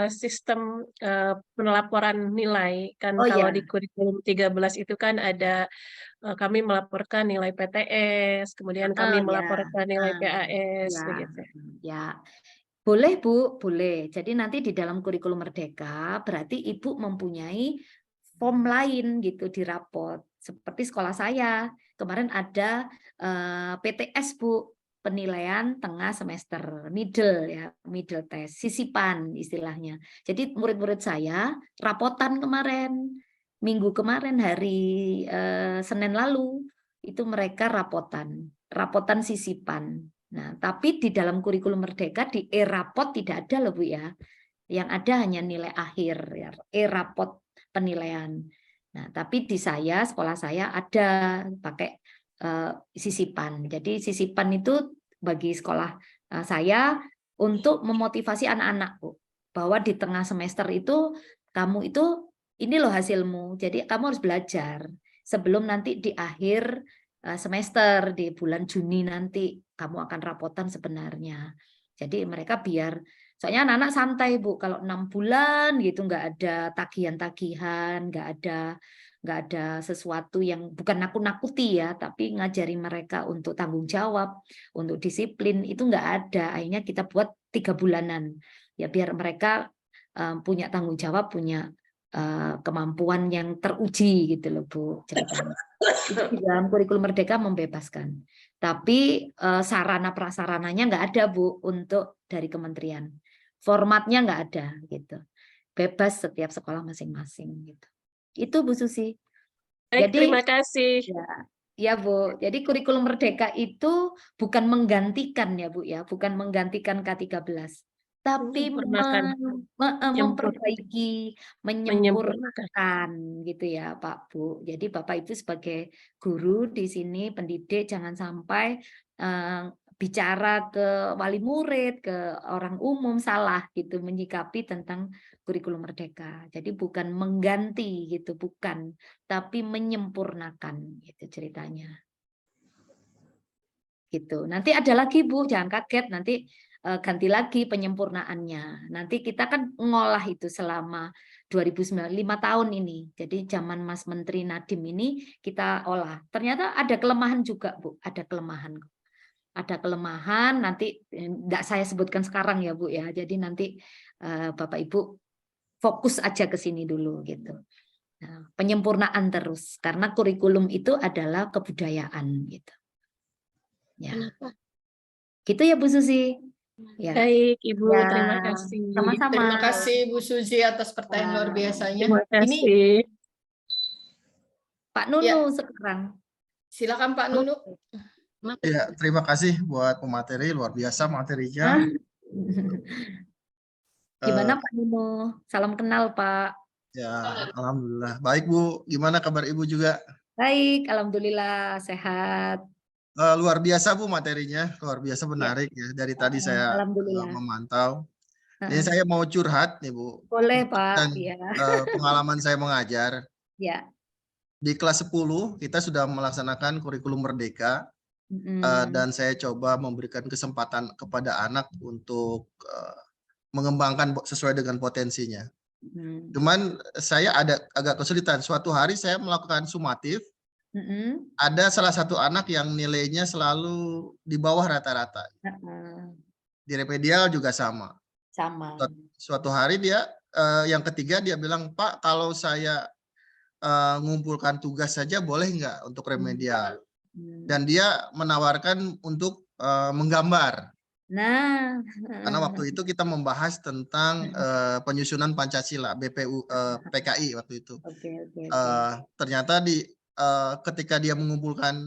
Sistem pelaporan nilai kan Oh kalau ya. di kurikulum 13 itu kan ada kami melaporkan nilai PTS, kemudian kami Ya. melaporkan nilai PAS Ya. begitu. Ya. Boleh Bu, boleh. Jadi nanti di dalam kurikulum Merdeka berarti Ibu mempunyai form lain gitu di rapot. Seperti sekolah saya kemarin ada PTS Bu, penilaian tengah semester, middle ya, middle test, sisipan istilahnya. Jadi murid-murid saya rapotan kemarin, minggu kemarin hari Senin lalu itu mereka rapotan sisipan. Nah, tapi di dalam kurikulum Merdeka di e-rapot tidak ada loh Bu ya. Yang ada hanya nilai akhir ya, e-rapot penilaian. Nah, tapi di sekolah saya ada pakai sisipan. Jadi sisipan itu bagi sekolah saya untuk memotivasi anak-anak Bu, bahwa di tengah semester itu kamu itu ini loh hasilmu. Jadi kamu harus belajar sebelum nanti di akhir semester di bulan Juni nanti kamu akan rapotan sebenarnya. Jadi mereka soalnya anak-anak santai Bu, kalau 6 bulan gitu nggak ada tagihan-tagihan, nggak ada sesuatu yang bukan nakut-nakuti ya, tapi ngajari mereka untuk tanggung jawab, untuk disiplin itu nggak ada. Akhirnya kita buat 3 bulanan ya biar mereka punya tanggung jawab, punya kemampuan yang teruji gitu loh Bu ceritanya. Di dalam kurikulum Merdeka membebaskan, tapi sarana prasarananya nggak ada Bu untuk dari kementerian, formatnya nggak ada gitu, bebas setiap sekolah masing-masing gitu. Itu Bu Susi. Baik, Jadi terima kasih. ya Bu, jadi kurikulum Merdeka itu bukan menggantikan ya Bu ya, bukan menggantikan K13, tapi memperbaiki, menyempurnakan gitu ya Pak Bu. Jadi Bapak Ibu sebagai guru di sini, pendidik, jangan sampai bicara ke wali murid, ke orang umum salah gitu menyikapi tentang kurikulum Merdeka. Jadi bukan mengganti gitu, bukan, tapi menyempurnakan gitu ceritanya. Gitu. Nanti ada lagi Bu, jangan kaget nanti ganti lagi penyempurnaannya. Nanti kita kan ngolah itu selama 2009, 5 tahun ini. Jadi zaman Mas Menteri Nadiem ini kita olah. Ternyata ada kelemahan juga Bu, ada kelemahan. Ada kelemahan nanti enggak saya sebutkan sekarang ya Bu ya. Jadi nanti Bapak Ibu fokus aja ke sini dulu gitu. Nah, penyempurnaan terus karena kurikulum itu adalah kebudayaan gitu. Ya. Gitu ya Bu Susi. Ya. Baik Ibu, Ya, terima kasih. sama-sama. Terima kasih Bu Susi atas pertanyaan luar biasanya. Terima kasih. Pak Nunu Ya. sekarang. Silakan Pak Nunu. Ya, terima kasih buat pemateri, luar biasa materinya. Gimana Pak Nunu? Salam kenal Pak. Ya, alhamdulillah. Baik Bu, gimana kabar Ibu juga? Baik, alhamdulillah sehat. Luar biasa Bu materinya, luar biasa menarik ya. Dari tadi saya memantau. Ini saya mau curhat nih Bu. Boleh Pak. Dan ya. pengalaman saya mengajar. Ya. Di kelas 10 kita sudah melaksanakan kurikulum Merdeka. Dan saya coba memberikan kesempatan kepada anak untuk mengembangkan sesuai dengan potensinya. Cuman saya ada agak kesulitan. Suatu hari saya melakukan sumatif. Ada salah satu anak yang nilainya selalu di bawah rata-rata. Di remedial juga sama. Sama. Suatu hari dia yang ketiga dia bilang, Pak, kalau saya ngumpulkan tugas saja boleh nggak untuk remedial? Dan dia menawarkan untuk menggambar. Nah, Karena waktu itu kita membahas tentang penyusunan Pancasila, BPU PKI waktu itu. oke. Ternyata ketika dia mengumpulkan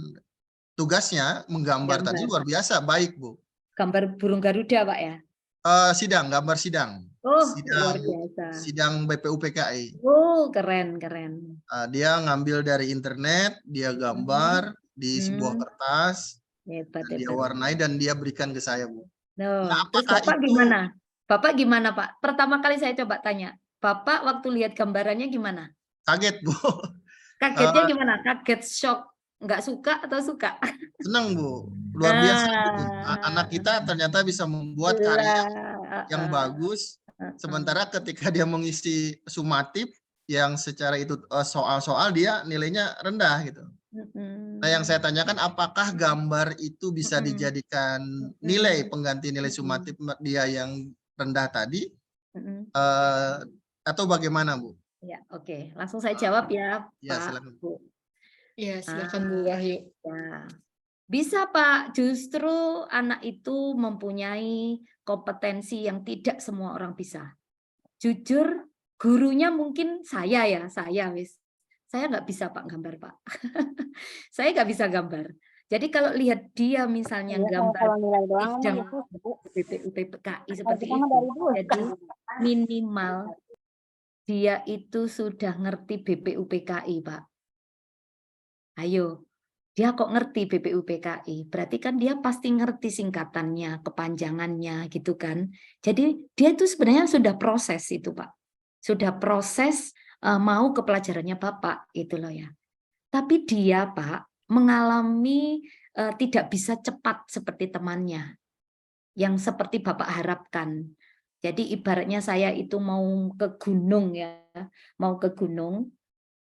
tugasnya, menggambar tadi Gambar. luar biasa baik, Bu. Gambar burung Garuda, Pak ya? Gambar sidang. Oh, luar biasa. Sidang BPU PKI. Oh, keren. Dia ngambil dari internet, dia gambar di sebuah kertas, Hebat. dan dia warnai dan dia berikan ke saya, Bu. No, Nah, terus apakah Bapak itu gimana? Bapak gimana, Pak? Pertama kali saya coba tanya, Bapak waktu lihat gambarannya gimana? kaget, Bu? Kagetnya gimana? Kaget, shock, nggak suka atau suka? Senang, Bu. Luar biasa gitu. Anak kita ternyata bisa membuat karya yang bagus, sementara ketika dia mengisi sumatif yang secara itu soal-soal dia nilainya rendah gitu. Nah, yang saya tanyakan, apakah gambar itu bisa dijadikan nilai pengganti nilai sumatif dia yang rendah tadi, atau bagaimana, Bu? Ya, oke. Langsung saya jawab ya, Ya, Pak. silakan. Bu. Ya, silakan Bu Wahyu. Ya. Bisa, Pak. Justru anak itu mempunyai kompetensi yang tidak semua orang bisa. Jujur, gurunya mungkin saya wis. Saya nggak bisa, Pak, gambar, Pak. Saya nggak bisa gambar. Jadi kalau lihat dia misalnya gambar Kalau nilai doang sidang gitu. BPU PKI Kalau seperti kita mah itu. dari dulu. Jadi minimal dia itu sudah ngerti BPU PKI, Pak. Ayo, dia kok ngerti BPU PKI? Berarti kan dia pasti ngerti singkatannya, kepanjangannya gitu kan. Jadi dia itu sebenarnya sudah proses itu, Pak. Sudah proses mau ke pelajarannya Bapak gitu loh ya. Tapi dia, Pak, mengalami tidak bisa cepat seperti temannya yang seperti Bapak harapkan. Jadi ibaratnya saya itu mau ke gunung ya, mau ke gunung,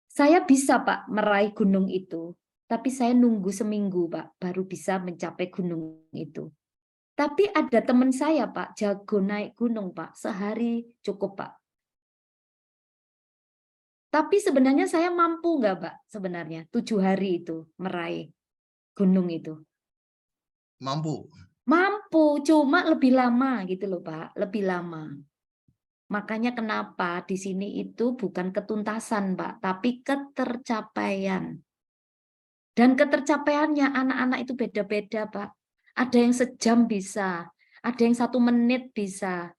saya bisa, Pak, meraih gunung itu. Tapi saya nunggu seminggu, Pak, baru bisa mencapai gunung itu. Tapi ada teman saya, Pak, jago naik gunung, Pak, sehari cukup, Pak. Tapi sebenarnya saya mampu nggak, Pak, sebenarnya 7 hari itu meraih gunung itu? Mampu. Mampu, cuma lebih lama gitu loh, Pak, lebih lama. Makanya kenapa di sini itu bukan ketuntasan, Pak, tapi ketercapaian. Dan ketercapaiannya anak-anak itu beda-beda, Pak. Ada yang sejam bisa, ada yang 1 menit bisa,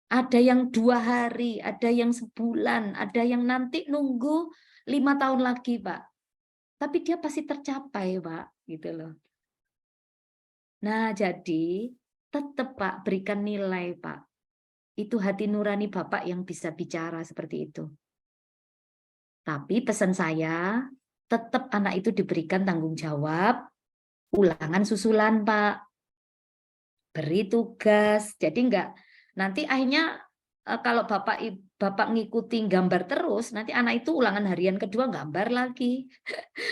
ada yang 2 hari, ada yang sebulan, ada yang nanti nunggu 5 tahun lagi, Pak. Tapi dia pasti tercapai, Pak, gitu loh. Nah, jadi tetap, Pak, berikan nilai, Pak. Itu hati nurani Bapak yang bisa bicara seperti itu. Tapi pesan saya, tetap anak itu diberikan tanggung jawab, ulangan susulan, Pak. Beri tugas. Jadi enggak, nanti akhirnya kalau Bapak ngikuti gambar terus, nanti anak itu ulangan harian kedua gambar lagi.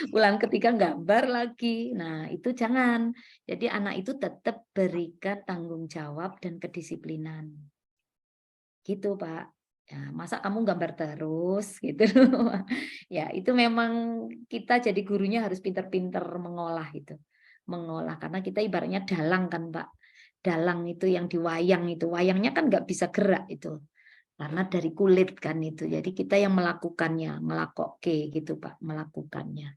Ulangan ketiga gambar lagi. Nah, itu jangan. Jadi anak itu tetap berikan tanggung jawab dan kedisiplinan. Gitu, Pak. Ya, masa kamu gambar terus gitu. Ya, itu memang kita jadi gurunya harus pinter-pinter mengolah itu. Mengolah karena kita ibaratnya dalang kan, Pak. Dalang itu yang diwayang itu. Wayangnya kan nggak bisa gerak itu. Karena dari kulit kan itu. Jadi kita yang melakukannya, melakoke gitu, Pak, melakukannya.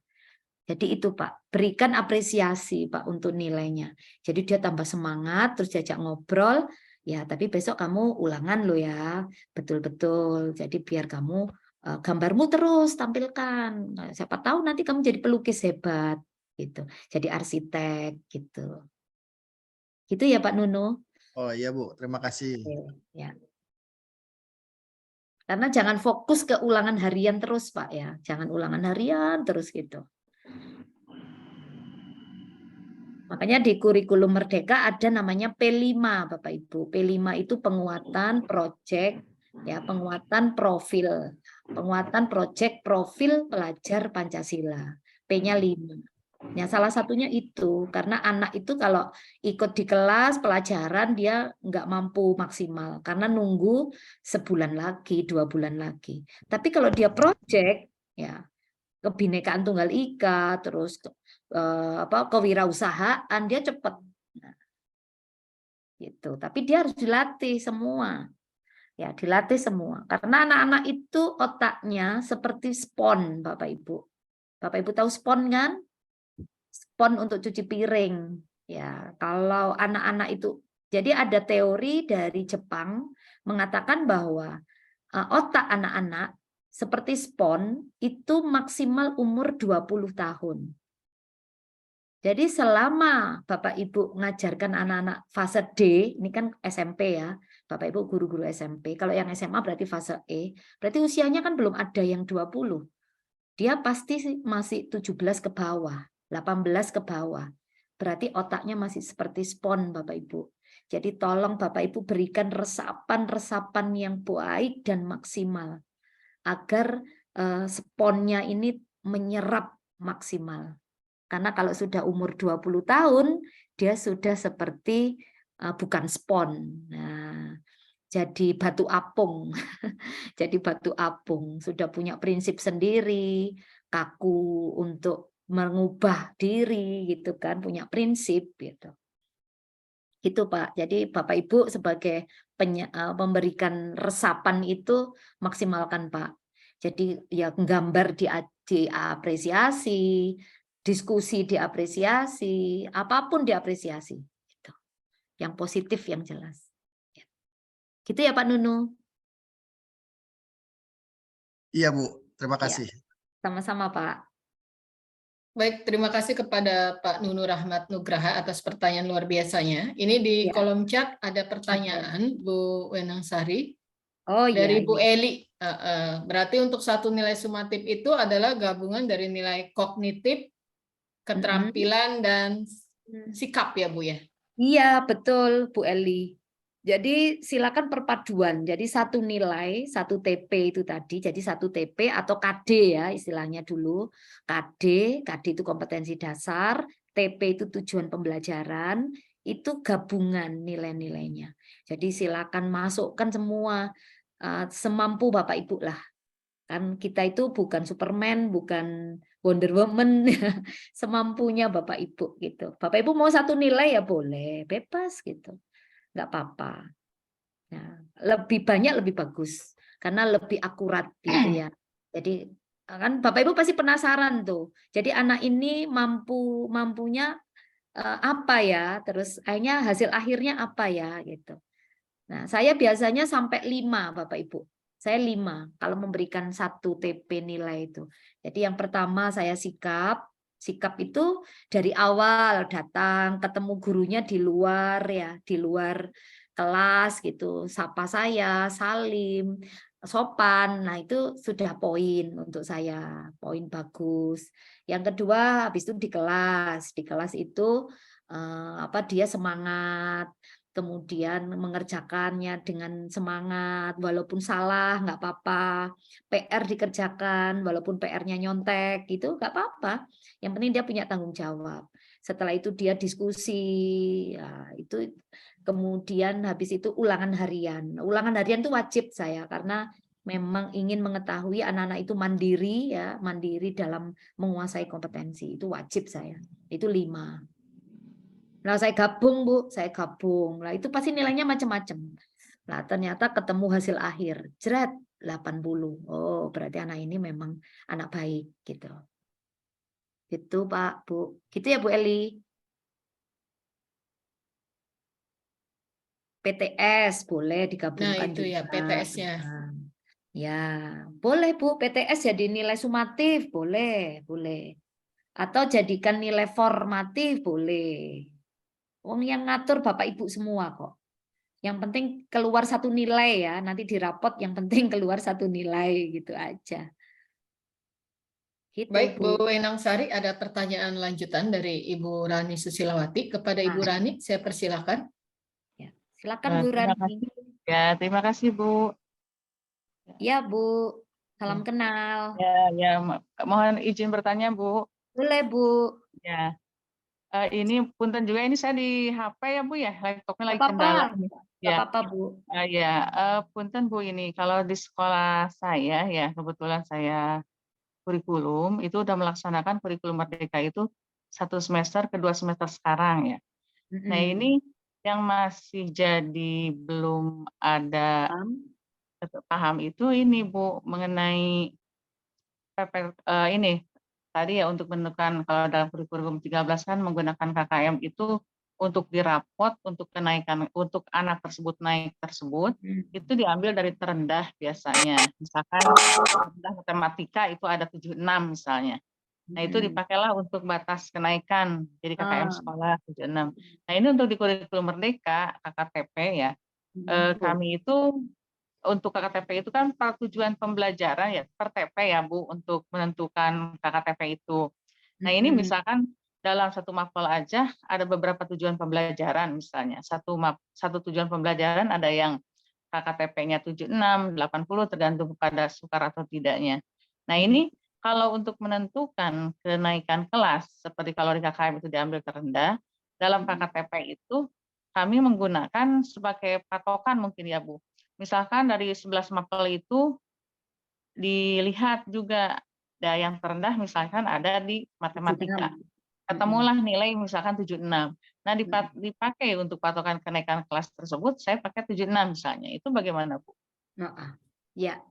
Jadi itu, Pak, berikan apresiasi, Pak, untuk nilainya. Jadi dia tambah semangat, terus diajak ngobrol, ya tapi besok kamu ulangan lo ya, betul-betul. Jadi biar kamu gambarmu terus tampilkan. Nah, siapa tahu nanti kamu jadi pelukis hebat, gitu. Jadi arsitek, gitu. Gitu ya, Pak Nunu? Oh iya, Bu, terima kasih. Ya. Karena jangan fokus ke ulangan harian terus, Pak ya. Jangan ulangan harian terus gitu. Makanya di kurikulum Merdeka ada namanya P5, Bapak Ibu. P5 itu penguatan proyek, ya, penguatan profil. Penguatan proyek profil pelajar Pancasila. P-nya 5. Ya, salah satunya itu karena anak itu kalau ikut di kelas pelajaran dia nggak mampu maksimal karena nunggu sebulan lagi, 2 bulan lagi. Tapi kalau dia project, ya kebinekaan tunggal ika, terus kewirausahaan dia cepat. Nah, gitu. Tapi dia harus dilatih semua. Ya, dilatih semua. Karena anak-anak itu otaknya seperti spon, Bapak Ibu. Bapak Ibu tahu spon kan? Spon untuk cuci piring. Ya, kalau anak-anak itu, jadi ada teori dari Jepang mengatakan bahwa otak anak-anak seperti spon itu maksimal umur 20 tahun. Jadi selama Bapak Ibu mengajarkan anak-anak fase D, ini kan SMP ya, Bapak Ibu guru-guru SMP. Kalau yang SMA berarti fase E, berarti usianya kan belum ada yang 20. Dia pasti masih 17 ke bawah, 18 ke bawah. Berarti otaknya masih seperti spon Bapak Ibu. Jadi tolong Bapak Ibu berikan resapan-resapan yang baik dan maksimal agar sponnya ini menyerap maksimal. Karena kalau sudah umur 20 tahun, dia sudah seperti bukan spon. Nah, jadi batu apung. Jadi batu apung, sudah punya prinsip sendiri, kaku untuk mengubah diri gitu kan, punya prinsip gitu. Gitu Pak. Jadi Bapak Ibu sebagai memberikan resapan itu maksimalkan Pak. Jadi ya gambar diapresiasi, diskusi diapresiasi, apapun diapresiasi. Gitu. Yang positif yang jelas. Gitu ya Pak Nunu. Iya Bu, terima Ya. kasih. Sama-sama Pak. Baik, terima kasih kepada Pak Nunu Rahmat Nugraha atas pertanyaan luar biasanya. Ini di Ya. kolom chat ada pertanyaan Bu Wenang Sari Oh dari iya. Bu Eli. Berarti untuk satu nilai sumatif itu adalah gabungan dari nilai kognitif, keterampilan, dan sikap ya Bu ya? Iya, betul Bu Eli. Jadi silakan perpaduan. Jadi satu nilai, satu TP itu tadi. Jadi satu TP atau KD ya istilahnya dulu. KD itu kompetensi dasar, TP itu tujuan pembelajaran, itu gabungan nilai-nilainya. Jadi silakan masukkan semua semampu Bapak Ibu lah. Kan kita itu bukan Superman, bukan Wonder Woman, semampunya Bapak Ibu gitu. Bapak Ibu mau satu nilai ya boleh, bebas gitu, nggak apa-apa. Nah, lebih banyak lebih bagus, karena lebih akurat gitu ya. Jadi kan Bapak Ibu pasti penasaran tuh. Jadi anak ini mampunya apa ya, terus hasil akhirnya apa ya gitu. Nah, saya biasanya sampai 5 Bapak Ibu. Saya 5 kalau memberikan satu TP nilai itu. Jadi yang pertama saya sikap itu dari awal datang ketemu gurunya di luar ya, di luar kelas gitu, sapa saya, salim, sopan. Nah, itu sudah poin untuk saya, poin bagus. Yang kedua habis itu di kelas. Di kelas itu dia semangat, kemudian mengerjakannya dengan semangat, walaupun salah nggak apa-apa, PR dikerjakan, walaupun PR-nya nyontek, gitu nggak apa-apa. Yang penting dia punya tanggung jawab. Setelah itu dia diskusi, ya, itu kemudian habis itu ulangan harian. Ulangan harian itu wajib saya karena memang ingin mengetahui anak-anak itu mandiri ya, mandiri dalam menguasai kompetensi. Itu wajib saya. Itu 5. Nah, saya gabung, Bu. Saya gabung. Nah, itu pasti nilainya macam-macam. Nah, ternyata ketemu hasil akhir. Jeret, 80. Oh, berarti anak ini memang anak baik. Gitu. Gitu, Pak, Bu. Gitu ya, Bu Eli. PTS boleh Nah, digabungkan itu ya juga. PTS-nya. Ya, boleh, Bu. PTS jadi nilai sumatif. Boleh, boleh. Atau jadikan nilai formatif. Boleh. Wong yang ngatur Bapak Ibu semua kok. Yang penting keluar satu nilai ya, nanti di rapot yang penting keluar satu nilai gitu aja. Gitu, Baik, Bu. Bu Wenang Sari, ada pertanyaan lanjutan dari Ibu Rani Susilawati. Kepada Ibu Rani, saya persilakan. Ya. Silakan Bu Terima Rani. kasih. Ya, terima kasih Bu. Ya, Bu. Salam kenal. Ya, mohon izin bertanya Bu. Boleh, Bu. Ya. Ini punten juga ini saya di HP ya Bu ya, laptopnya lagi Nggak apa-apa. kendala nih. Nggak Ya. apa-apa, Bu. Ya, punten Bu ini kalau di sekolah saya ya kebetulan saya kurikulum itu udah melaksanakan kurikulum merdeka itu 1 semester kedua semester sekarang ya. Nah Mm-mm. ini yang masih jadi belum ada paham itu ini Bu mengenai ini tadi ya untuk menentukan kalau dalam kurikulum 13 kan menggunakan KKM itu untuk dirapot untuk kenaikan untuk anak tersebut naik tersebut itu diambil dari terendah biasanya. Misalkan terendah matematika itu ada 76 misalnya. Nah, itu dipakailah untuk batas kenaikan. Jadi KKM sekolah 76. Nah, ini untuk di kurikulum merdeka KKTP ya. Kami itu untuk KKTP itu kan tujuan pembelajaran ya per TP ya Bu untuk menentukan KKTP itu. Nah ini misalkan dalam satu mapel aja ada beberapa tujuan pembelajaran misalnya. Satu tujuan pembelajaran ada yang KKTP-nya 76, 80 tergantung pada sukar atau tidaknya. Nah ini kalau untuk menentukan kenaikan kelas seperti kalau di KKM itu diambil terendah, dalam KKTP itu kami menggunakan sebagai patokan mungkin ya Bu. Misalkan dari 11 mapel itu dilihat juga yang terendah misalkan ada di matematika. Ketemulah nilai misalkan 76. Nah, dipakai untuk patokan kenaikan kelas tersebut saya pakai 76 misalnya. Itu bagaimana, Bu? Ya.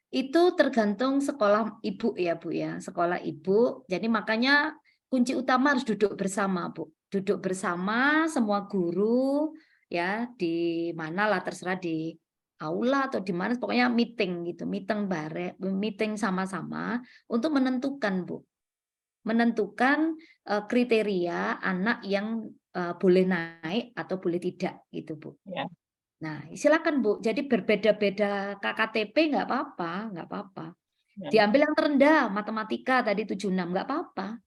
Itu tergantung sekolah ibu ya Bu ya, sekolah ibu. Jadi makanya kunci utama harus duduk bersama Bu. Duduk bersama semua guru ya di mana lah terserah di aula atau di mana pokoknya meeting gitu, meeting sama-sama untuk menentukan Bu. Menentukan kriteria anak yang boleh naik atau boleh tidak gitu Bu. Ya. Nah, silakan Bu. Jadi berbeda-beda KKTP nggak apa-apa. Diambil yang terendah, matematika tadi 76 nggak apa-apa.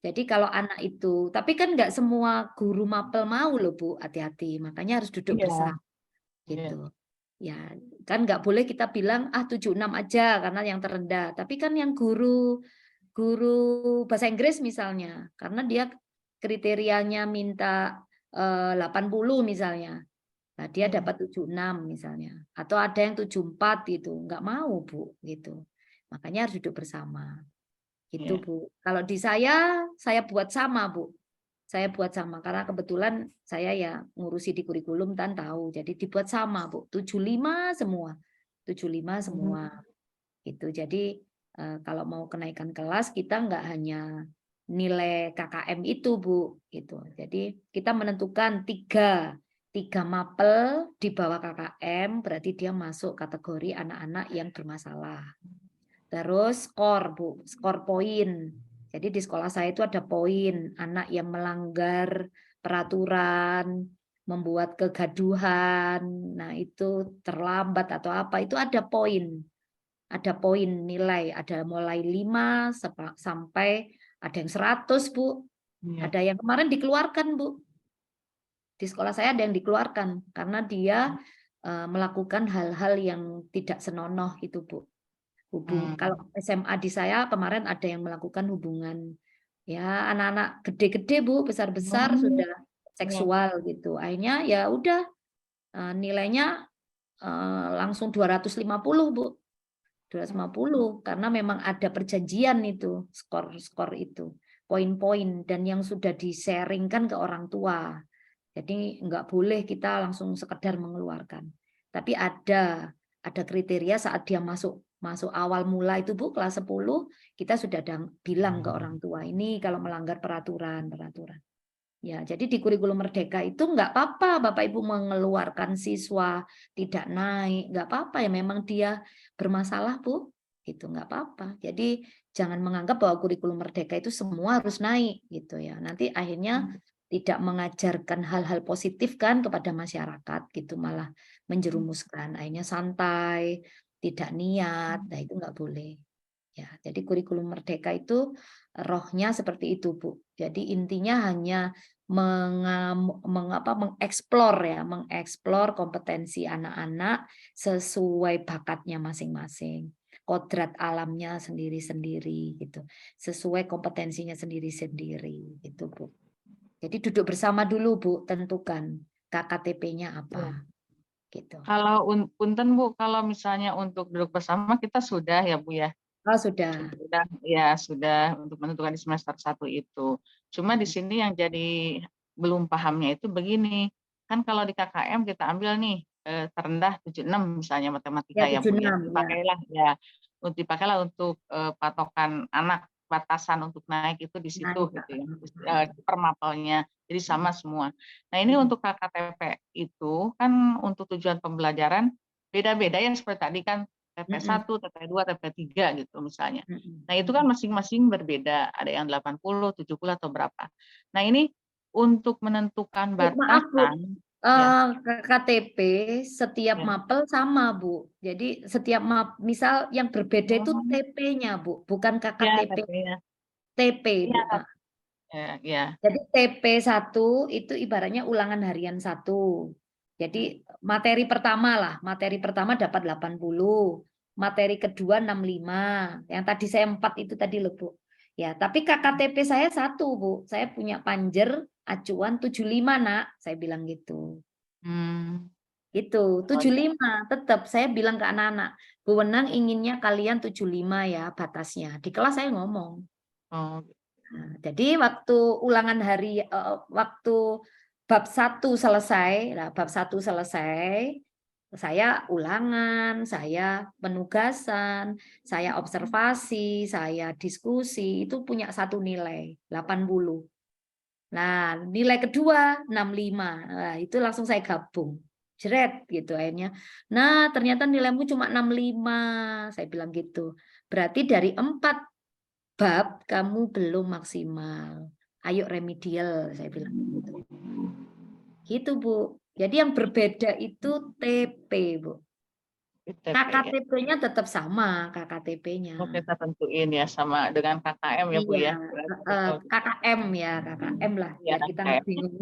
Jadi kalau anak itu, tapi kan nggak semua guru mapel mau loh Bu, hati-hati. Makanya harus duduk bersama. Gitu. Ya, kan nggak boleh kita bilang 76 aja karena yang terendah. Tapi kan yang guru bahasa Inggris misalnya, karena dia kriterianya minta 80 misalnya. Nah, dia dapat 76 misalnya. Atau ada yang 74 gitu. Nggak mau, Bu. Gitu. Makanya harus duduk bersama. Gitu, Bu. Kalau di saya buat sama, Bu. Saya buat sama. Karena kebetulan saya ya ngurusi di kurikulum dan tahu. Jadi dibuat sama, Bu. 75 semua. 75 semua. Gitu. Jadi kalau mau kenaikan kelas, kita nggak hanya nilai KKM itu, Bu. Gitu. Jadi kita menentukan tiga mapel di bawah KKM, berarti dia masuk kategori anak-anak yang bermasalah. Terus skor, Bu, skor poin. Jadi di sekolah saya itu ada poin, anak yang melanggar peraturan, membuat kegaduhan, nah itu terlambat atau apa, itu ada poin. Ada poin nilai, ada mulai 5 sampai ada yang 100, Bu. Ada yang kemarin dikeluarkan, Bu. Di sekolah saya ada yang dikeluarkan karena dia melakukan hal-hal yang tidak senonoh itu Bu. Kalau SMA di saya kemarin ada yang melakukan hubungan ya anak-anak gede-gede Bu, besar-besar sudah seksual gitu. Akhirnya ya udah nilainya langsung 250 Bu. 250 karena memang ada perjanjian itu, skor itu, poin-poin dan yang sudah di-sharingkan ke orang tua. Jadi nggak boleh kita langsung sekedar mengeluarkan. Tapi ada kriteria saat dia masuk awal mula itu Bu, kelas 10, kita sudah bilang ke orang tua ini kalau melanggar peraturan. Ya, jadi di kurikulum merdeka itu nggak apa-apa Bapak Ibu mengeluarkan siswa tidak naik, nggak apa-apa ya memang dia bermasalah Bu, itu nggak apa-apa. Jadi jangan menganggap bahwa kurikulum merdeka itu semua harus naik gitu ya. Nanti akhirnya tidak mengajarkan hal-hal positif kan kepada masyarakat gitu, malah menjerumuskan. Akhirnya santai, tidak niat, nah itu nggak boleh. Ya, jadi kurikulum merdeka itu rohnya seperti itu, Bu. Jadi intinya hanya mengeksplor kompetensi anak-anak sesuai bakatnya masing-masing. kodrat alamnya sendiri-sendiri gitu. Sesuai kompetensinya sendiri-sendiri gitu, Bu. Jadi duduk bersama dulu, Bu, tentukan KKTP-nya apa gitu. Kalau punten Bu, kalau misalnya untuk duduk bersama kita sudah ya Bu ya. Oh, sudah. Sudah ya sudah untuk menentukan di semester 1 itu. Cuma di sini yang jadi belum pahamnya itu begini. Kan kalau di KKM kita ambil nih terendah 76 misalnya matematika Ya, ya Bu ya. 76 ya. Dipakailah untuk patokan anak, batasan untuk naik itu di situ Naik, gitu ya. Per mapelnya. Jadi sama semua. Nah, ini untuk KKTP itu kan untuk tujuan pembelajaran beda-beda ya seperti tadi kan TP1, TP2, TP3 gitu misalnya. Nah, itu kan masing-masing berbeda, ada yang 80, 70 atau berapa. Nah, ini untuk menentukan Bu, maaf, Bu. batasan ya. KTP setiap Ya. mapel sama, Bu. Jadi setiap misal yang berbeda itu TP-nya, Bu, bukan Ya, KKTP. TP-nya. TP, Bu, Ya, Pak. ya. Jadi TP1 itu ibaratnya ulangan harian 1. Jadi materi pertama dapat 80, materi kedua 65, yang tadi saya 4 itu tadi loh, Bu. Ya, tapi KKTP saya 1, Bu. Saya punya panjer acuan 75, Nak. Saya bilang gitu. Gitu, 75. Tetap saya bilang ke anak-anak, Bu Wenang inginnya kalian 75 ya batasnya. Di kelas saya ngomong. Oh. Nah, jadi waktu ulangan hari waktu bab 1 selesai, saya ulangan, saya penugasan, saya observasi, saya diskusi, itu punya 1 nilai, 80. Nah, nilai kedua 65. Nah, itu langsung saya gabung. Jeret gitu akhirnya. Nah, ternyata nilaimu cuma 65, saya bilang gitu. Berarti dari 4 bab kamu belum maksimal. Ayo remedial, saya bilang gitu. Gitu, Bu. Jadi yang berbeda itu TP, Bu. KKTP-nya tetap sama, KKTP-nya. Oh, kita tentuin ya sama dengan KKM ya Bu ya. KKM ya, KKM lah, biar kita nggak bingung.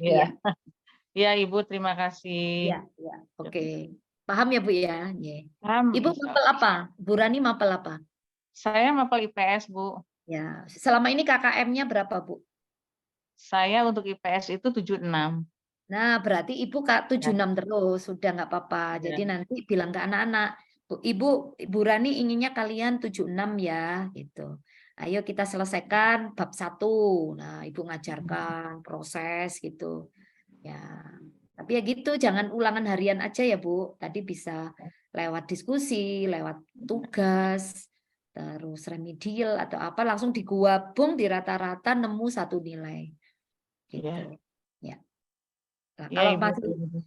Iya. Iya, Ibu, terima kasih. Ya, oke. Paham ya, Bu ya? Paham. Ibu mapel apa? Bu Rani mapel apa? Saya mapel IPS, Bu. Ya, selama ini KKM-nya berapa, Bu? Saya untuk IPS itu 76. Nah, berarti Ibu 76 terus, sudah nggak apa-apa. Jadi nanti bilang ke anak-anak, Ibu Rani inginnya kalian 76 ya, gitu. Ayo kita selesaikan bab 1. Nah, Ibu ngajarkan proses gitu. Ya, tapi ya gitu, jangan ulangan harian aja ya, Bu. Tadi bisa lewat diskusi, lewat tugas, terus remedial atau apa, langsung digabung di rata-rata nemu 1 nilai. Gitu. Ya. Nah, kalau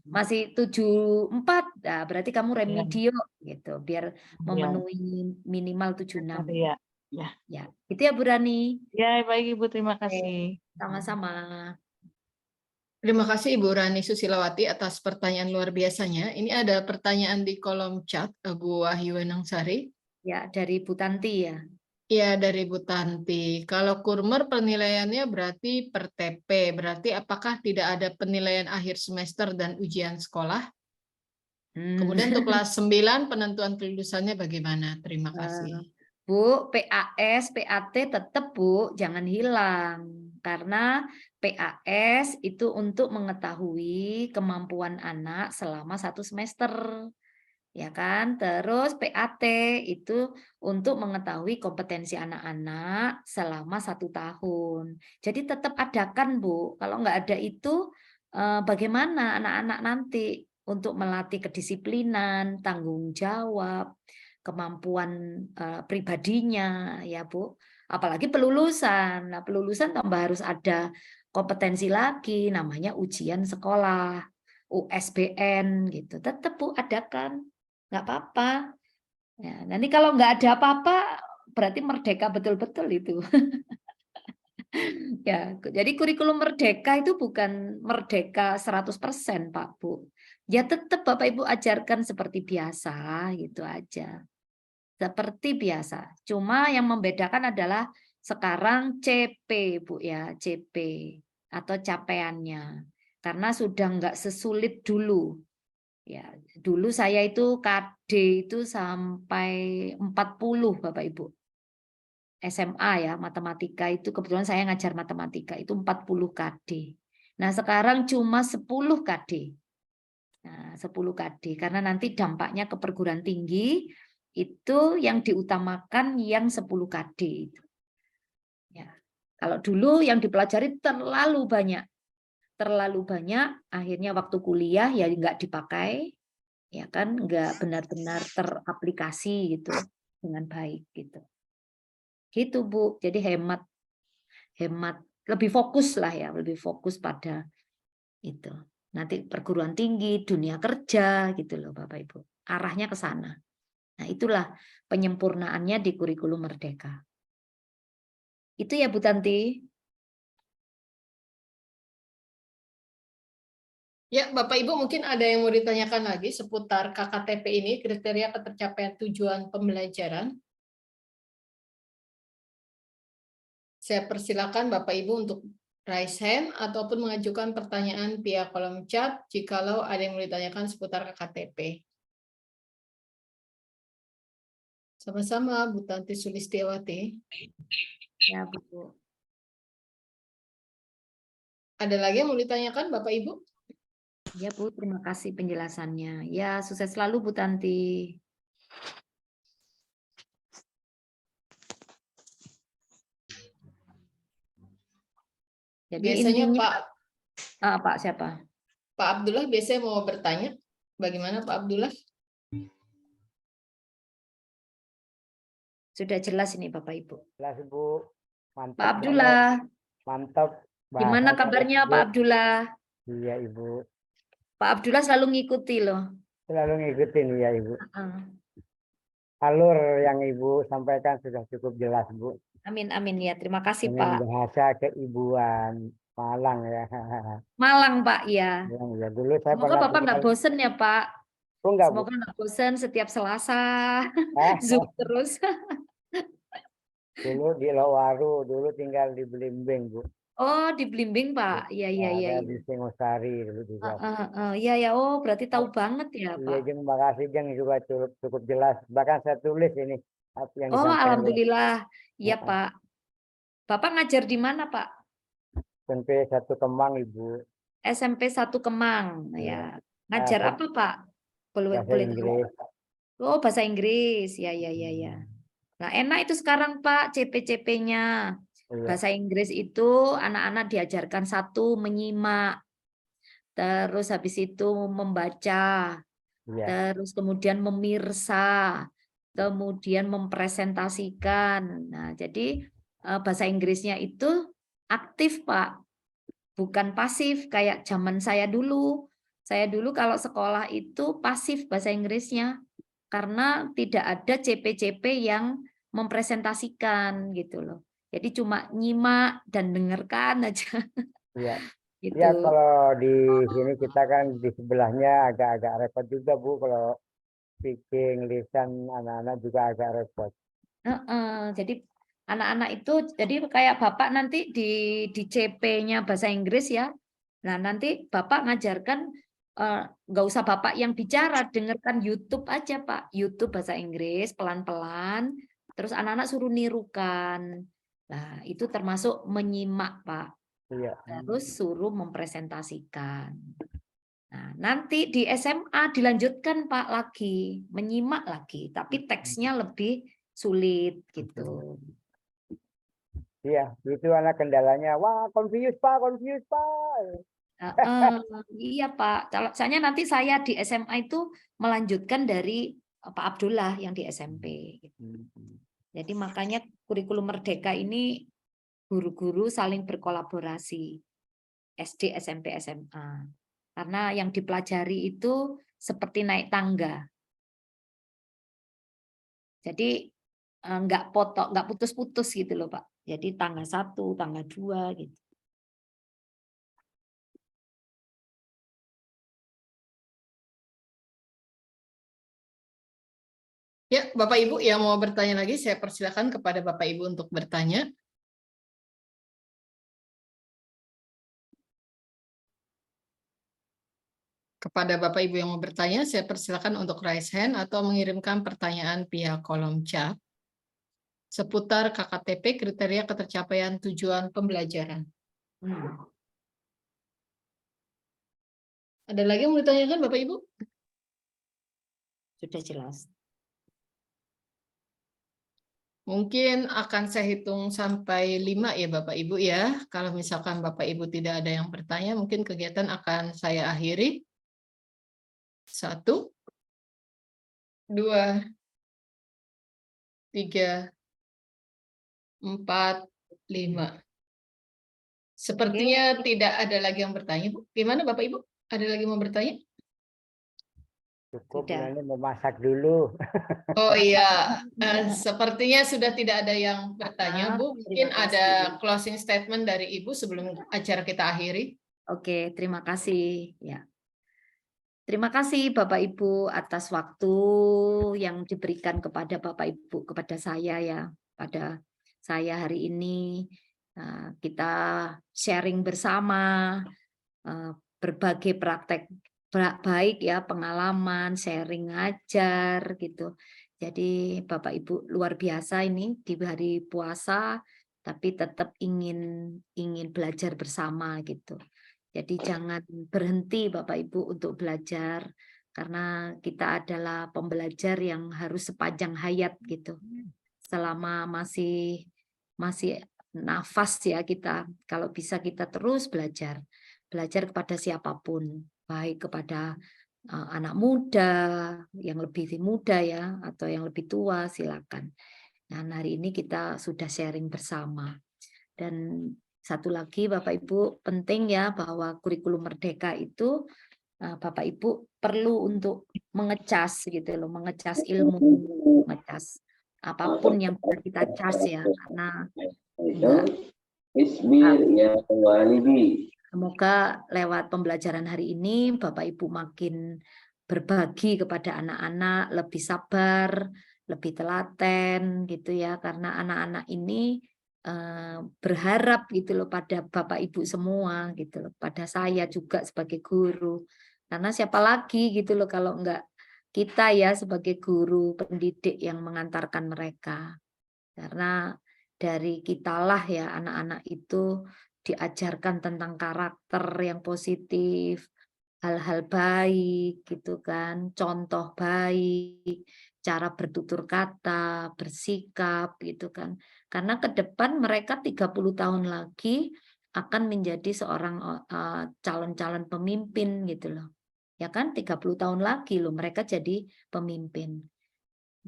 masih 74, nah berarti kamu remedial gitu, biar memenuhi minimal 76. Ya, itu ya Bu Rani. Ya, baik Ibu, terima kasih. Sama-sama. Terima kasih Ibu Rani Susilawati atas pertanyaan luar biasanya. Ini ada pertanyaan di kolom chat Bu Wahyu Wenangsari. Ya, dari Bu Tanti ya. Ya, dari Bu Tanti. Kalau kurmer penilaiannya berarti per TP, berarti apakah tidak ada penilaian akhir semester dan ujian sekolah? Kemudian untuk kelas 9 penentuan kelulusannya bagaimana? Terima kasih. Bu, PAS, PAT tetap Bu, jangan hilang. Karena PAS itu untuk mengetahui kemampuan anak selama 1 semester. Ya kan? Terus PAT itu untuk mengetahui kompetensi anak-anak selama 1 tahun. Jadi tetap adakan Bu. Kalau nggak ada itu bagaimana anak-anak nanti untuk melatih kedisiplinan, tanggung jawab, kemampuan pribadinya ya Bu. Apalagi pelulusan. Nah, pelulusan tambah harus ada kompetensi lagi, namanya ujian sekolah, USBN gitu. Tetap Bu adakan. Nggak apa-apa. Ya, nanti kalau nggak ada apa-apa, berarti merdeka betul-betul itu. Ya, jadi kurikulum merdeka itu bukan merdeka 100% Pak Bu. Ya tetap Bapak Ibu ajarkan seperti biasa, gitu aja. Seperti biasa. Cuma yang membedakan adalah sekarang CP Bu ya, CP atau capaiannya. Karena sudah nggak sesulit dulu. Ya, dulu saya itu KD itu sampai 40 Bapak Ibu. SMA ya, matematika itu kebetulan saya ngajar matematika itu 40 KD. Nah, sekarang cuma 10 KD. Nah, 10 KD karena nanti dampaknya ke perguruan tinggi itu yang diutamakan yang 10 KD itu. Ya. Kalau dulu yang dipelajari terlalu banyak, akhirnya waktu kuliah ya nggak dipakai, ya kan, nggak benar-benar teraplikasi gitu dengan baik gitu. Gitu Bu, jadi hemat lebih fokus lah ya, lebih fokus pada itu. Nanti perguruan tinggi, dunia kerja gitu loh Bapak Ibu. Arahnya ke sana. Nah, itulah penyempurnaannya di kurikulum Merdeka. Itu ya Bu Tanti. Ya, Bapak Ibu mungkin ada yang mau ditanyakan lagi seputar KKTP ini, kriteria ketercapaian tujuan pembelajaran. Saya persilakan Bapak Ibu untuk raise hand ataupun mengajukan pertanyaan via kolom chat jikalau ada yang mau ditanyakan seputar KKTP. Sama-sama Bu Tanti Sulistiawati. Ya Bu. Ada lagi yang mau ditanyakan Bapak Ibu? Ya Bu, terima kasih penjelasannya. Ya, sukses selalu Bu Tanti. Jadi Biasanya intinya Pak siapa? Pak Abdullah biasanya mau bertanya. Bagaimana Pak Abdullah? Sudah jelas ini Bapak Ibu. Jelas Bu. Mantap. Pak Abdullah, Mantap. gimana kabarnya Pak Abdullah? Iya Ibu. Pak Abdullah selalu ngikuti loh. Selalu ngikutin ya Ibu. Uh-uh. Alur yang Ibu sampaikan sudah cukup jelas Bu. Amin, amin ya. Terima kasih Dengan Pak. bahasa keibuan Malang ya. Malang Pak ya. Ya dulu saya Semoga pernah Bapak nggak tinggal. bosen ya Pak. Oh, enggak, Bu. Semoga nggak bosen setiap Selasa Zoom terus. Dulu di Lowaru, dulu tinggal di Belimbing Bu. Oh di Blimbing Pak. Iya iya iya. Ada di Singosari dulu juga. Iya ya. Oh berarti tahu banget ya Iya Pak. Jeng, makasih Jeng juga cukup jelas. Bahkan saya tulis ini apa yang Oh disampaikan. alhamdulillah. Iya Pak. Bapak ngajar di mana Pak? SMP 1 Kemang Ibu. SMP 1 Kemang. Ya. Ngajar apa Pak? Bahasa Boleh tahu? Inggris. Oh bahasa Inggris. Ya ya ya ya. Nah enak itu sekarang Pak CP-CP-nya. Iya. Bahasa Inggris itu anak-anak diajarkan satu menyimak, terus habis itu membaca, Iya. terus kemudian memirsa, kemudian mempresentasikan. Nah, jadi bahasa Inggrisnya itu aktif, Pak. Bukan pasif kayak zaman saya dulu. Saya dulu kalau sekolah itu pasif bahasa Inggrisnya karena tidak ada CP-CP yang mempresentasikan gitu loh. Jadi cuma nyimak dan dengarkan aja. Iya. Gitu. Ya kalau di sini kita kan di sebelahnya agak-agak repot juga Bu, kalau speaking, lisan anak-anak juga agak repot. Jadi anak-anak itu jadi kayak Bapak nanti di CP-nya bahasa Inggris ya. Nah, nanti Bapak ngajarkan nggak usah Bapak yang bicara, dengarkan YouTube aja Pak. YouTube bahasa Inggris pelan-pelan, terus anak-anak suruh nirukan. Nah, itu termasuk menyimak Pak. Iya. Terus suruh mempresentasikan. Nah, nanti di SMA dilanjutkan Pak lagi, menyimak lagi, tapi teksnya lebih sulit gitu. Iya, itu anak kendalanya. Wah, confused Pak. Iya Pak, soalnya nanti saya di SMA itu melanjutkan dari Pak Abdullah yang di SMP. Jadi makanya kurikulum Merdeka ini guru-guru saling berkolaborasi, SD, SMP, SMA. Karena yang dipelajari itu seperti naik tangga. Jadi nggak putus-putus gitu loh Pak. Jadi tangga 1, tangga 2 gitu. Ya, Bapak Ibu yang mau bertanya lagi, saya persilakan kepada Bapak Ibu untuk bertanya. Kepada Bapak Ibu yang mau bertanya, saya persilakan untuk raise hand atau mengirimkan pertanyaan via kolom chat seputar KKTP kriteria ketercapaian tujuan pembelajaran. Ada lagi yang mau ditanyakan Bapak Ibu? Sudah jelas. Mungkin akan saya hitung sampai 5 ya Bapak Ibu ya. Kalau misalkan Bapak Ibu tidak ada yang bertanya, mungkin kegiatan akan saya akhiri. 1, 2, 3, 4, 5. Sepertinya tidak ada lagi yang bertanya, Bu. Gimana Bapak Ibu? Ada lagi mau bertanya? Cukup Sudah. ini memasak dulu. Oh iya, sepertinya sudah tidak ada yang bertanya, Bu. Mungkin Terima kasih. ada closing statement dari Ibu sebelum acara kita akhiri. Oke, terima kasih. Ya. Terima kasih Bapak Ibu atas waktu yang diberikan kepada Bapak Ibu, kepada saya ya, pada saya hari ini. Kita sharing bersama berbagai praktek baik ya, pengalaman, sharing ngajar gitu. Jadi Bapak Ibu luar biasa ini di hari puasa, tapi tetap ingin belajar bersama gitu. Jadi jangan berhenti Bapak Ibu untuk belajar, karena kita adalah pembelajar yang harus sepanjang hayat gitu. Selama masih nafas ya kita, kalau bisa kita terus belajar kepada siapapun, baik kepada anak muda, yang lebih muda ya, atau yang lebih tua, silakan. Nah, hari ini kita sudah sharing bersama. Dan satu lagi Bapak Ibu, penting ya bahwa kurikulum merdeka itu Bapak Ibu perlu untuk mengecas gitu loh, mengecas ilmu, mengecas apapun yang bisa kita cas ya, karena semoga lewat pembelajaran hari ini Bapak Ibu makin berbagi kepada anak-anak, lebih sabar, lebih telaten gitu ya, karena anak-anak ini berharap gitu loh pada Bapak Ibu semua gitu loh, pada saya juga sebagai guru. Karena siapa lagi gitu loh kalau enggak kita ya sebagai guru pendidik yang mengantarkan mereka. Karena dari kitalah ya anak-anak itu diajarkan tentang karakter yang positif, hal-hal baik gitu kan, contoh baik, cara bertutur kata, bersikap gitu kan. Karena ke depan mereka 30 tahun lagi akan menjadi seorang calon-calon pemimpin gitu loh. Ya kan 30 tahun lagi loh mereka jadi pemimpin.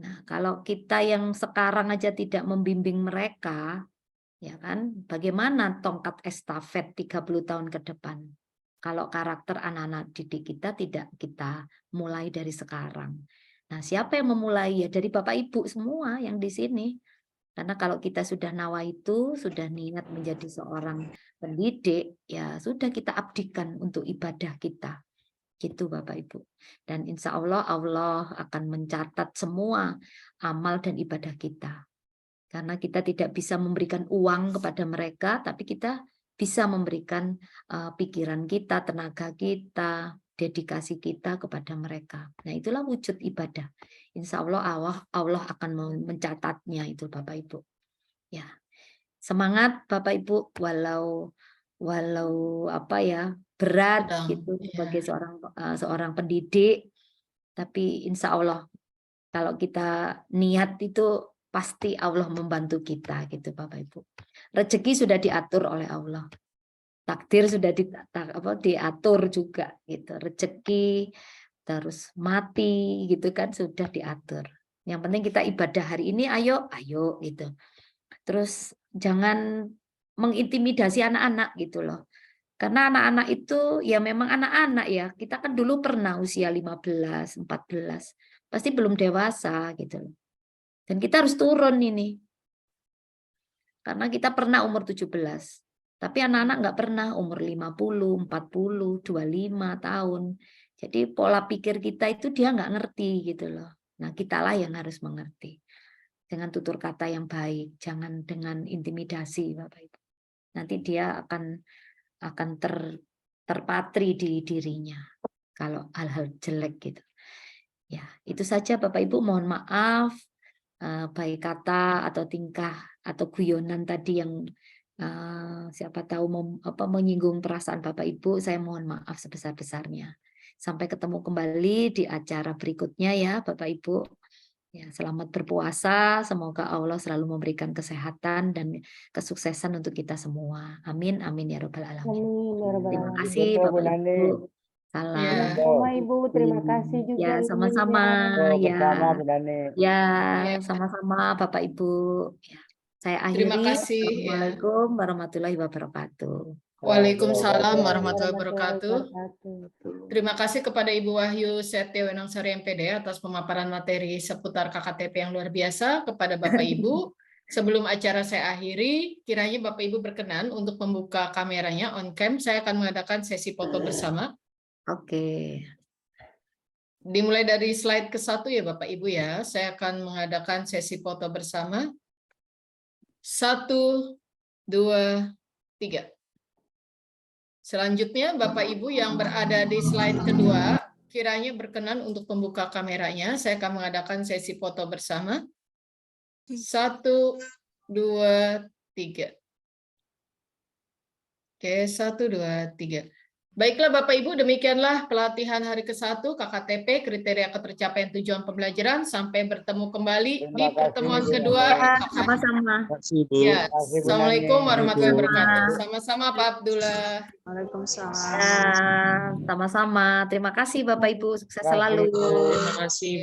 Nah, kalau kita yang sekarang aja tidak membimbing mereka, ya kan, bagaimana tongkat estafet 30 tahun ke depan? Kalau karakter anak-anak didik kita tidak kita mulai dari sekarang. Nah, siapa yang memulai? Ya dari Bapak Ibu semua yang di sini. Karena kalau kita sudah nawa itu, sudah niat menjadi seorang pendidik, ya sudah kita abdikan untuk ibadah kita. Gitu Bapak Ibu. Dan insya Allah Allah akan mencatat semua amal dan ibadah kita. Karena kita tidak bisa memberikan uang kepada mereka, tapi kita bisa memberikan pikiran kita, tenaga kita, dedikasi kita kepada mereka. Nah itulah wujud ibadah. Insya Allah Allah akan mencatatnya itu Bapak Ibu. Ya, semangat Bapak Ibu, walau apa ya berat gitu sebagai seorang pendidik, tapi insya Allah kalau kita niat itu pasti Allah membantu kita gitu Bapak Ibu. Rezeki sudah diatur oleh Allah, takdir sudah diatur juga gitu, rezeki terus mati gitu kan sudah diatur. Yang penting kita ibadah hari ini, ayo gitu. Terus jangan mengintimidasi anak-anak gitu loh. Karena anak-anak itu ya memang anak-anak ya. Kita kan dulu pernah usia 15, 14. Pasti belum dewasa gitu loh. Dan kita harus turun ini. Karena kita pernah umur 17. Tapi anak-anak nggak pernah umur 50, 40, 25 tahun. Jadi pola pikir kita itu dia nggak ngerti gitu loh. Nah kitalah yang harus mengerti. Dengan tutur kata yang baik. Jangan dengan intimidasi Bapak Ibu. Nanti dia akan terpatri di dirinya. kalau hal-hal jelek gitu. Ya, itu saja Bapak Ibu, mohon maaf baik kata atau tingkah atau guyonan tadi yang siapa tahu menyinggung perasaan Bapak Ibu, saya mohon maaf sebesar-besarnya. Sampai ketemu kembali di acara berikutnya ya Bapak Ibu. Ya, selamat berpuasa, semoga Allah selalu memberikan kesehatan dan kesuksesan untuk kita semua. Amin, amin ya Rabbal Alamin. Amin ya Rabbal Terima Alamin. kasih Betul, Bu Bapak Nani. Ibu. Ya. Salam. Sama Ibu, terima kasih juga Ya, Ibunya. sama-sama. Oh, Ya, bersama Bu Nani. ya, Ya. sama-sama Bapak Ibu. Ya, saya Terima akhiri. kasih. Ya. Assalamualaikum warahmatullahi wabarakatuh. Waalaikumsalam warahmatullahi Warahmatullahi wabarakatuh. wabarakatuh. Terima kasih kepada Ibu Wahyu Setya Wenangsari MPD atas pemaparan materi seputar KKTP yang luar biasa kepada Bapak Ibu. Sebelum acara saya akhiri, kiranya Bapak Ibu berkenan untuk membuka kameranya on cam. Saya akan mengadakan sesi foto bersama. Oke. Dimulai dari slide ke-1 ya Bapak Ibu ya. Saya akan mengadakan sesi foto bersama. 1, 2, 3. Selanjutnya Bapak Ibu yang berada di slide kedua, kiranya berkenan untuk membuka kameranya. Saya akan mengadakan sesi foto bersama. 1, 2, 3. Oke, 1, 2, 3. Baiklah Bapak Ibu, demikianlah pelatihan hari ke-1 KKTP, kriteria ketercapaian tujuan pembelajaran. Sampai bertemu kembali di Terima kasih, pertemuan Bu kedua. Nani. Sama-sama. Ya, Terima kasih, Bu Assalamualaikum Nani. warahmatullahi wabarakatuh. Sama-sama Pak Abdullah. Ya, sama-sama. Terima kasih Bapak Ibu, sukses Terima kasih, selalu. Bu. Terima kasih.